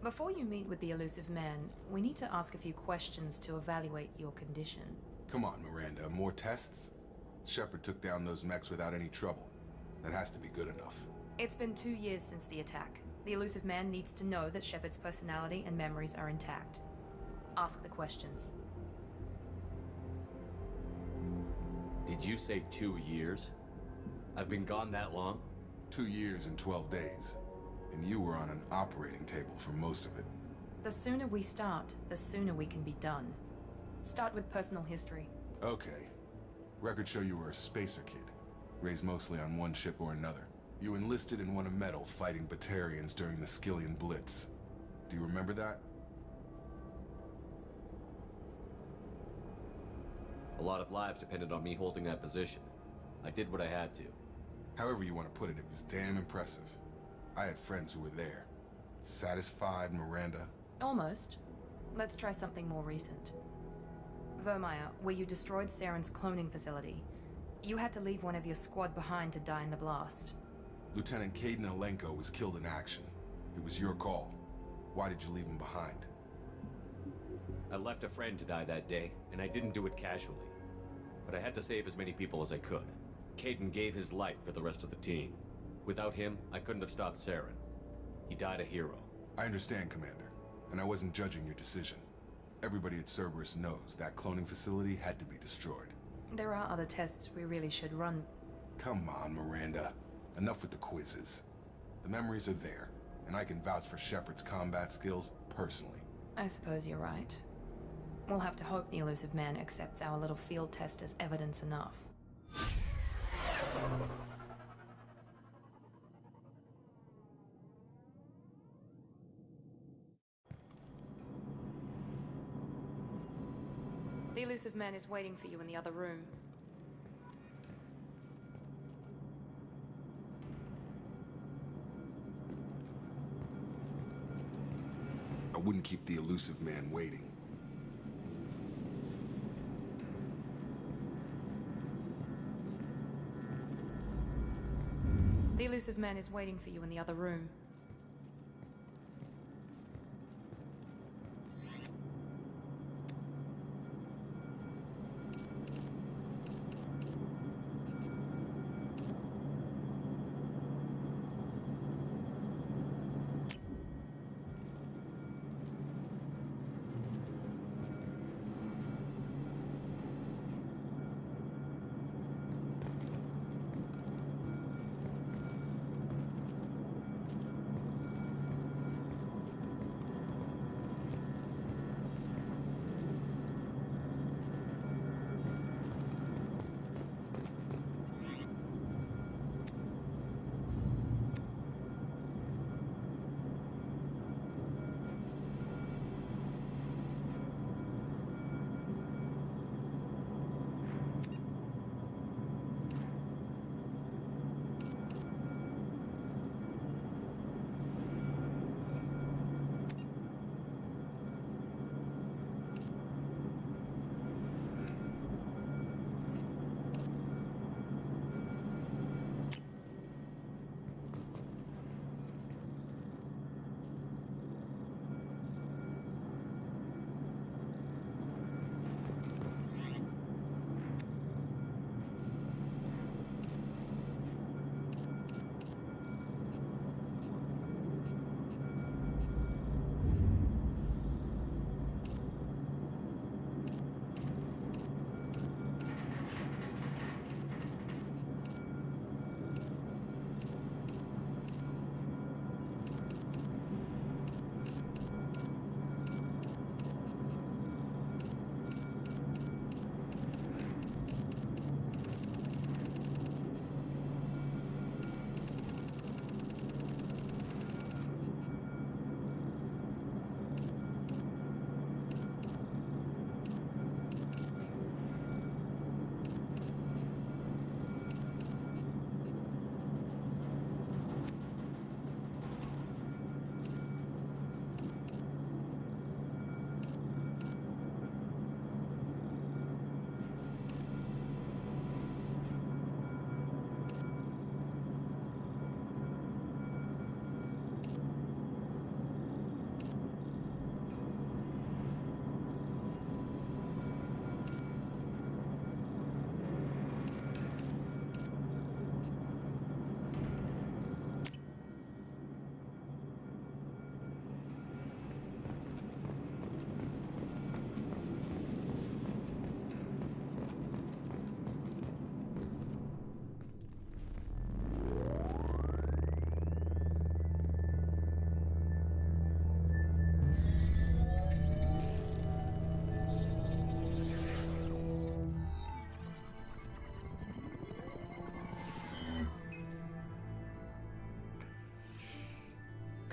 Before you meet with the elusive man, we need to ask a few questions to evaluate your condition. Come on, Miranda. More tests? Shepard took down those mechs without any trouble. That has to be good enough. It's been 2 years since the attack. The elusive man needs to know that Shepard's personality and memories are intact. Ask the questions. Did you say 2 years? I've been gone that long? 2 years and 12 days. And you were on an operating table for most of it. The sooner we start, the sooner we can be done. Start with personal history. Okay. Records show you were a spacer kid, raised mostly on one ship or another. You enlisted and won a medal fighting Batarians during the Skillian Blitz. Do you remember that? A lot of lives depended on me holding that position. I did what I had to. However you want to put it, it was damn impressive. I had friends who were there. Satisfied, Miranda? Almost. Let's try something more recent. Vermeer, where you destroyed Saren's cloning facility. You had to leave one of your squad behind to die in the blast. Lieutenant Caden Alenko was killed in action. It was your call. Why did you leave him behind? I left a friend to die that day, and I didn't do it casually. But I had to save as many people as I could. Caden gave his life for the rest of the team. Without him, I couldn't have stopped Saren. He died a hero. I understand, Commander, and I wasn't judging your decision. Everybody at Cerberus knows that cloning facility had to be destroyed. There are other tests we really should run. Come on, Miranda. Enough with the quizzes. The memories are there, and I can vouch for Shepard's combat skills personally. I suppose you're right. We'll have to hope the elusive man accepts our little field test as evidence enough. The elusive man is waiting for you in the other room. I wouldn't keep the elusive man waiting. The elusive man is waiting for you in the other room.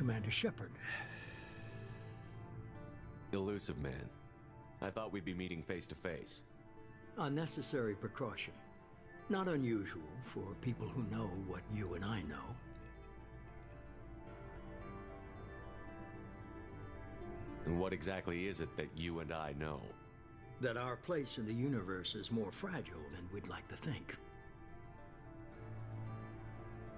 Commander Shepard. Elusive man. I thought we'd be meeting face to face. Unnecessary precaution. Not unusual for people who know what you and I know. And what exactly is it that you and I know? That our place in the universe is more fragile than we'd like to think.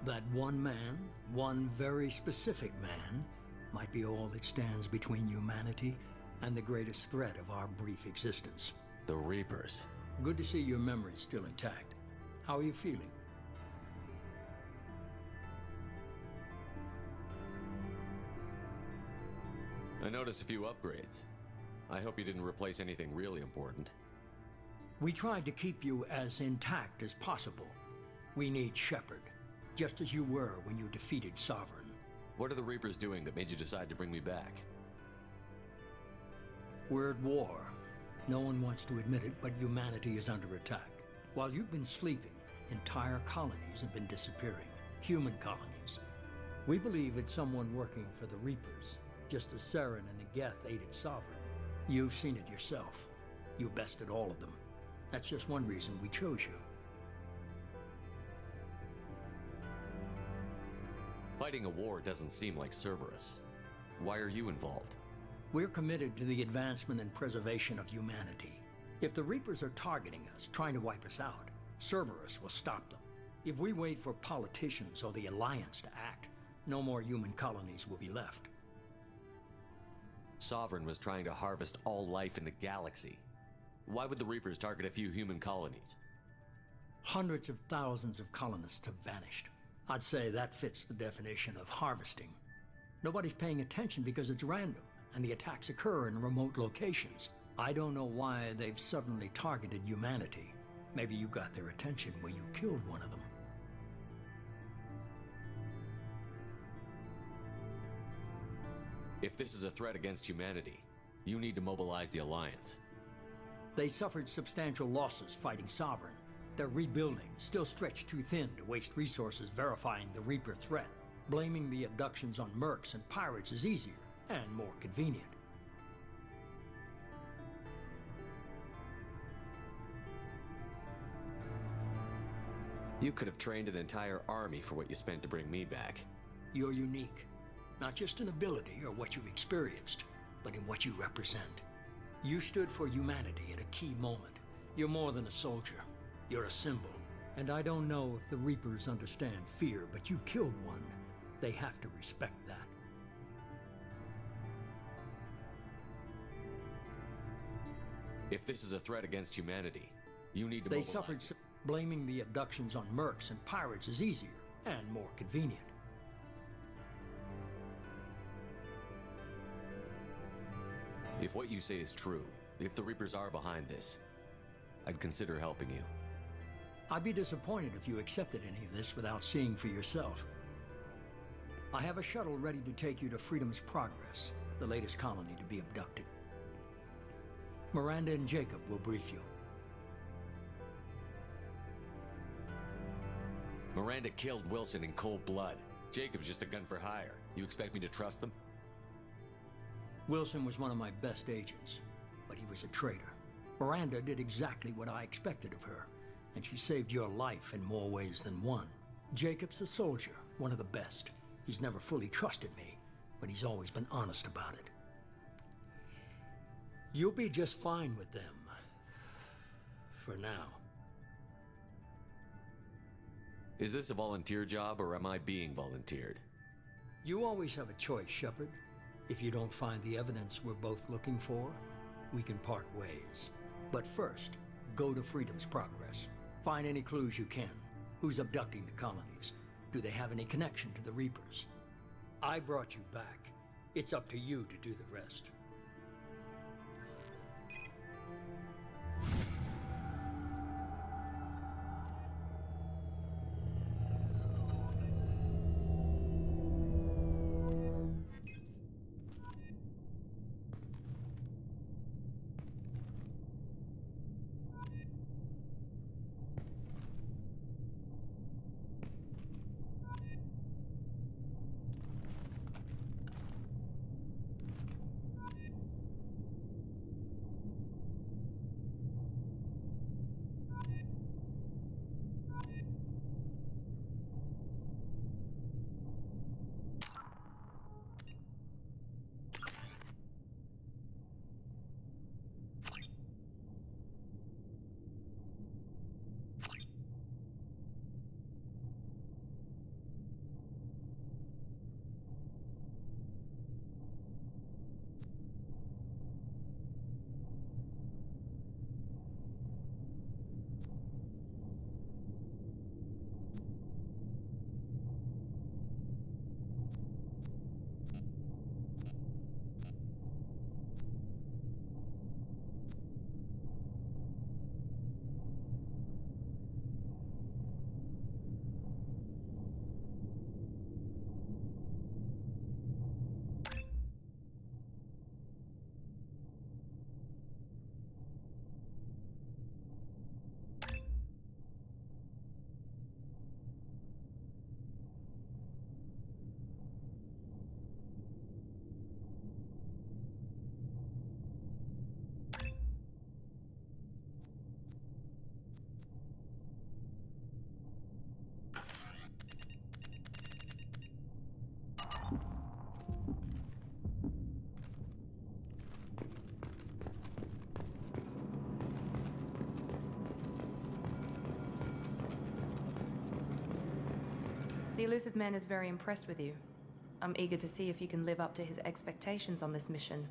That one man, one very specific man, might be all that stands between humanity and the greatest threat of our brief existence. The Reapers. Good to see your memory's still intact. How are you feeling? I noticed a few upgrades. I hope you didn't replace anything really important. We tried to keep you as intact as possible. We need Shepard, just as you were when you defeated Sovereign. What are the Reapers doing that made you decide to bring me back? We're at war. No one wants to admit it, but humanity is under attack. While you've been sleeping, entire colonies have been disappearing. Human colonies. We believe it's someone working for the Reapers, just as Saren and Geth aided Sovereign. You've seen it yourself. You bested all of them. That's just one reason we chose you. Fighting a war doesn't seem like Cerberus. Why are you involved? We're committed to the advancement and preservation of humanity. If the Reapers are targeting us, trying to wipe us out, Cerberus will stop them. If we wait for politicians or the Alliance to act, no more human colonies will be left. Sovereign was trying to harvest all life in the galaxy. Why would the Reapers target a few human colonies? Hundreds of thousands of colonists have vanished. I'd say that fits the definition of harvesting. Nobody's paying attention because it's random, and the attacks occur in remote locations. I don't know why they've suddenly targeted humanity. Maybe you got their attention when you killed one of them. If this is a threat against humanity, you need to mobilize the Alliance. They suffered substantial losses fighting Sovereign. They're rebuilding, still stretched too thin to waste resources verifying the Reaper threat. Blaming the abductions on mercs and pirates is easier and more convenient. You could have trained an entire army for what you spent to bring me back. You're unique, not just in ability or what you've experienced, but in what you represent. You stood for humanity at a key moment. You're more than a soldier. You're a symbol. And I don't know if the Reapers understand fear, but you killed one. They have to respect that. If this is a threat against humanity, you need to They mobilize. suffered. Blaming the abductions on mercs and pirates is easier and more convenient. If what you say is true, if the Reapers are behind this, I'd consider helping you. I'd be disappointed if you accepted any of this without seeing for yourself. I have a shuttle ready to take you to Freedom's Progress, the latest colony to be abducted. Miranda and Jacob will brief you. Miranda killed Wilson in cold blood. Jacob's just a gun for hire. You expect me to trust them? Wilson was one of my best agents, but he was a traitor. Miranda did exactly what I expected of her, and she saved your life in more ways than one. Jacob's a soldier, one of the best. He's never fully trusted me, but he's always been honest about it. You'll be just fine with them. For now. Is this a volunteer job, or am I being volunteered? You always have a choice, Shepard. If you don't find the evidence we're both looking for, we can part ways. But first, go to Freedom's Progress. Find any clues you can. Who's abducting the colonies? Do they have any connection to the Reapers? I brought you back. It's up to you to do the rest. The elusive man is very impressed with you. I'm eager to see if you can live up to his expectations on this mission.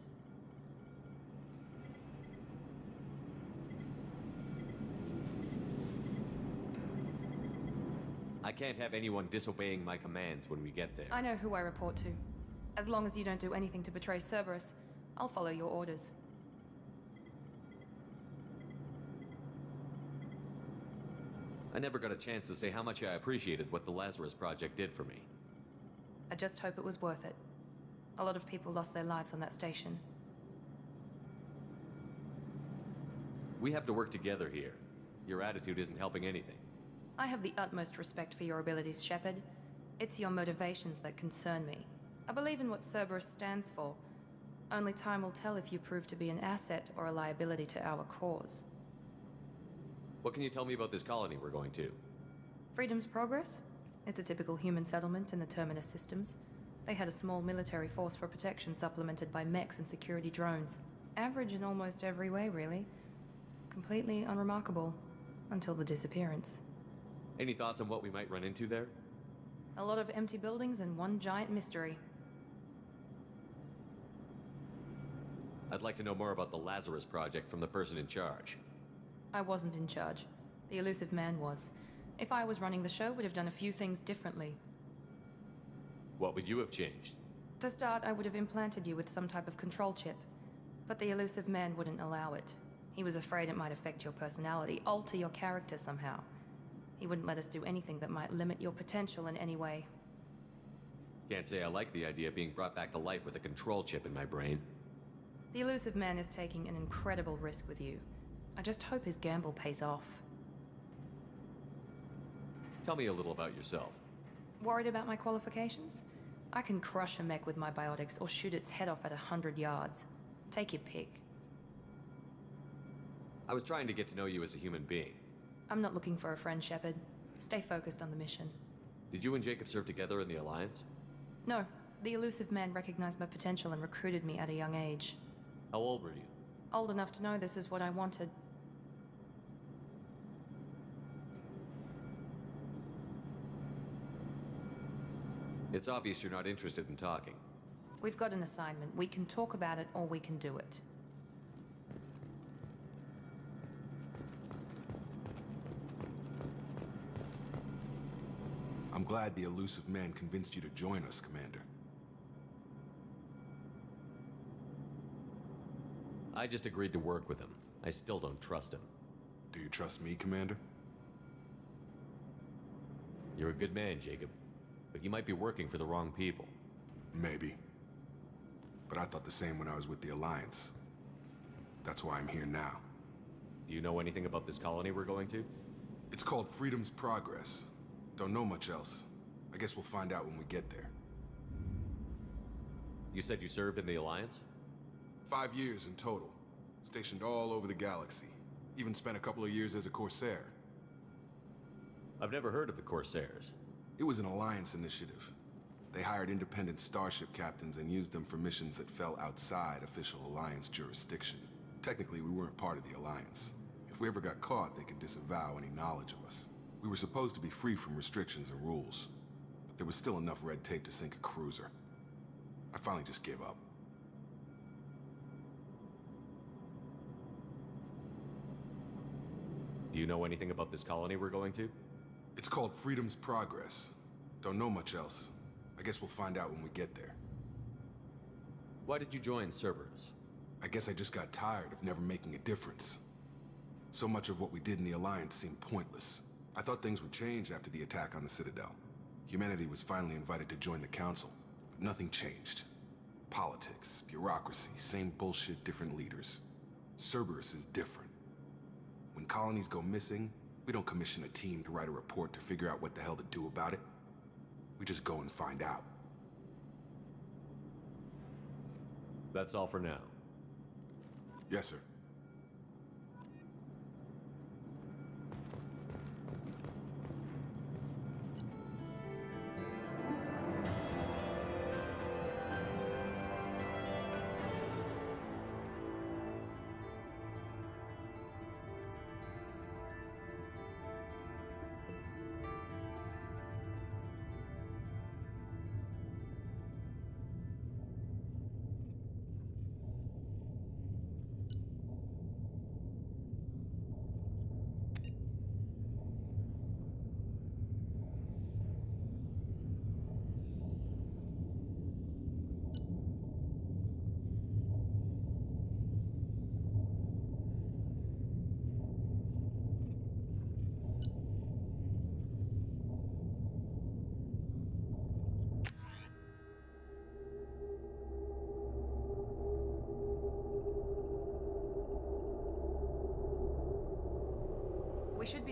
I can't have anyone disobeying my commands when we get there. I know who I report to. As long as you don't do anything to betray Cerberus, I'll follow your orders. I never got a chance to say how much I appreciated what the Lazarus Project did for me. I just hope it was worth it. A lot of people lost their lives on that station. We have to work together here. Your attitude isn't helping anything. I have the utmost respect for your abilities, Shepard. It's your motivations that concern me. I believe in what Cerberus stands for. Only time will tell if you prove to be an asset or a liability to our cause. What can you tell me about this colony we're going to? Freedom's Progress? It's a typical human settlement in the Terminus systems. They had a small military force for protection supplemented by mechs and security drones. Average in almost every way, really. Completely unremarkable. Until the disappearance. Any thoughts on what we might run into there? A lot of empty buildings and one giant mystery. I'd like to know more about the Lazarus Project from the person in charge. I wasn't in charge. The elusive man was. If I was running the show, would have done a few things differently. What would you have changed? To start, I would have implanted you with some type of control chip. But the elusive man wouldn't allow it. He was afraid it might affect your personality, alter your character somehow. He wouldn't let us do anything that might limit your potential in any way. Can't say I like the idea of being brought back to life with a control chip in my brain. The elusive man is taking an incredible risk with you. I just hope his gamble pays off. Tell me a little about yourself. Worried about my qualifications? I can crush a mech with my biotics or shoot its head off at 100 yards. Take your pick. I was trying to get to know you as a human being. I'm not looking for a friend, Shepard. Stay focused on the mission. Did you and Jacob serve together in the Alliance? No. The elusive man recognized my potential and recruited me at a young age. How old were you? Old enough to know this is what I wanted. It's obvious you're not interested in talking. We've got an assignment. We can talk about it or we can do it. I'm glad the elusive man convinced you to join us, Commander. I just agreed to work with him. I still don't trust him. Do you trust me, Commander? You're a good man, Jacob. But you might be working for the wrong people. Maybe. But I thought the same when I was with the Alliance. That's why I'm here now. Do you know anything about this colony we're going to? It's called Freedom's Progress. Don't know much else. I guess we'll find out when we get there. You said you served in the Alliance? 5 years in total. Stationed all over the galaxy. Even spent a couple of years as a Corsair. I've never heard of the Corsairs. It was an Alliance initiative. They hired independent starship captains and used them for missions that fell outside official Alliance jurisdiction. Technically, we weren't part of the Alliance. If we ever got caught, they could disavow any knowledge of us. We were supposed to be free from restrictions and rules, but there was still enough red tape to sink a cruiser. I finally just gave up. Do you know anything about this colony we're going to? It's called Freedom's Progress. Don't know much else. I guess we'll find out when we get there. Why did you join Cerberus? I guess I just got tired of never making a difference. So much of what we did in the Alliance seemed pointless. I thought things would change after the attack on the Citadel. Humanity was finally invited to join the Council, but nothing changed. Politics, bureaucracy, same bullshit, different leaders. Cerberus is different. When colonies go missing, we don't commission a team to write a report to figure out what the hell to do about it. We just go and find out. That's all for now. Yes, sir.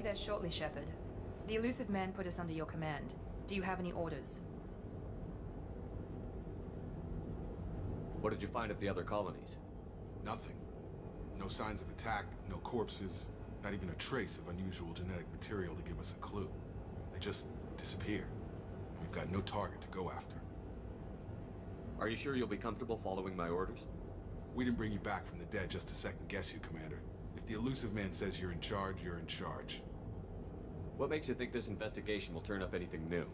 be there shortly, Shepard. The elusive man put us under your command. Do you have any orders? What did you find at the other colonies? Nothing. No signs of attack, no corpses, not even a trace of unusual genetic material to give us a clue. They just disappear. And we've got no target to go after. Are you sure you'll be comfortable following my orders? We didn't bring you back from the dead just to second guess you, Commander. If the elusive man says you're in charge, you're in charge. What makes you think this investigation will turn up anything new?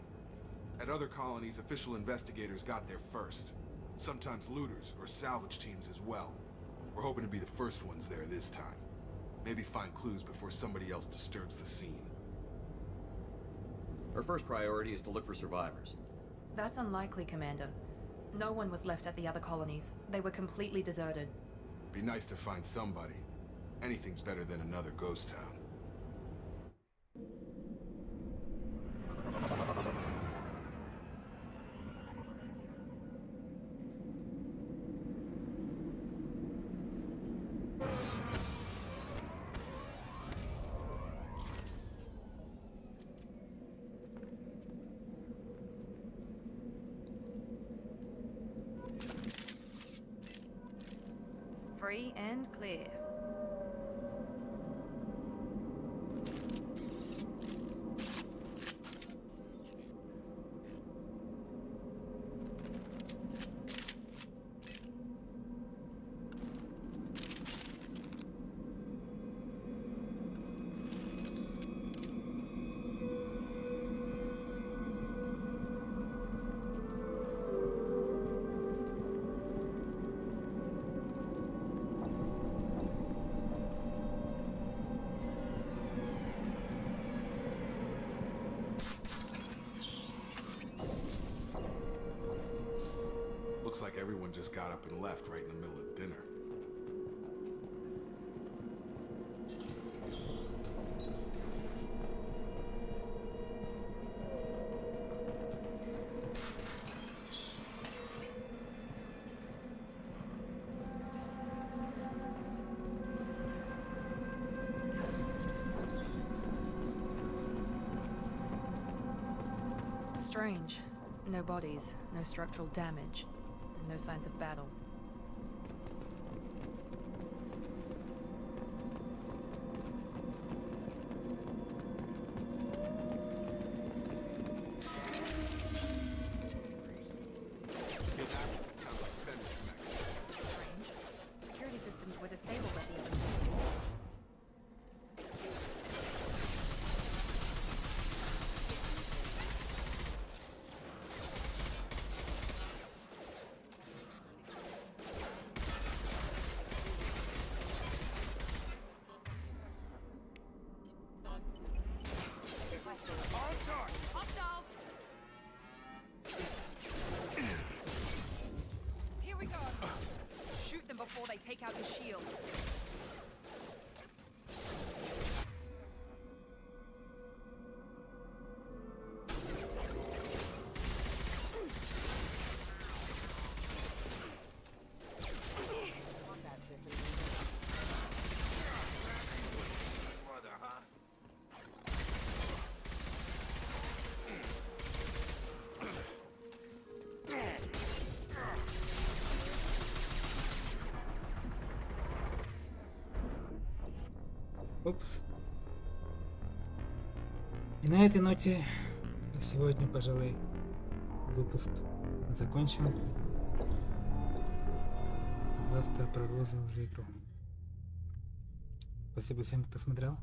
At other colonies, official investigators got there first. Sometimes looters or salvage teams as well. We're hoping to be the first ones there this time. Maybe find clues before somebody else disturbs the scene. Our first priority is to look for survivors. That's unlikely, Commander. No one was left at the other colonies. They were completely deserted. Be nice to find somebody. Anything's better than another ghost town. Free and clear. Looks like everyone just got up and left right in the middle of dinner. Strange. No bodies, no structural damage, and no signs of battle. Security systems were disabled at the other colonies. Hostiles! Here we go! Shoot them before they take out the shield. Упс. И на этой ноте на сегодня, пожалуй, выпуск закончим. Завтра продолжим уже игру. Спасибо всем, кто смотрел.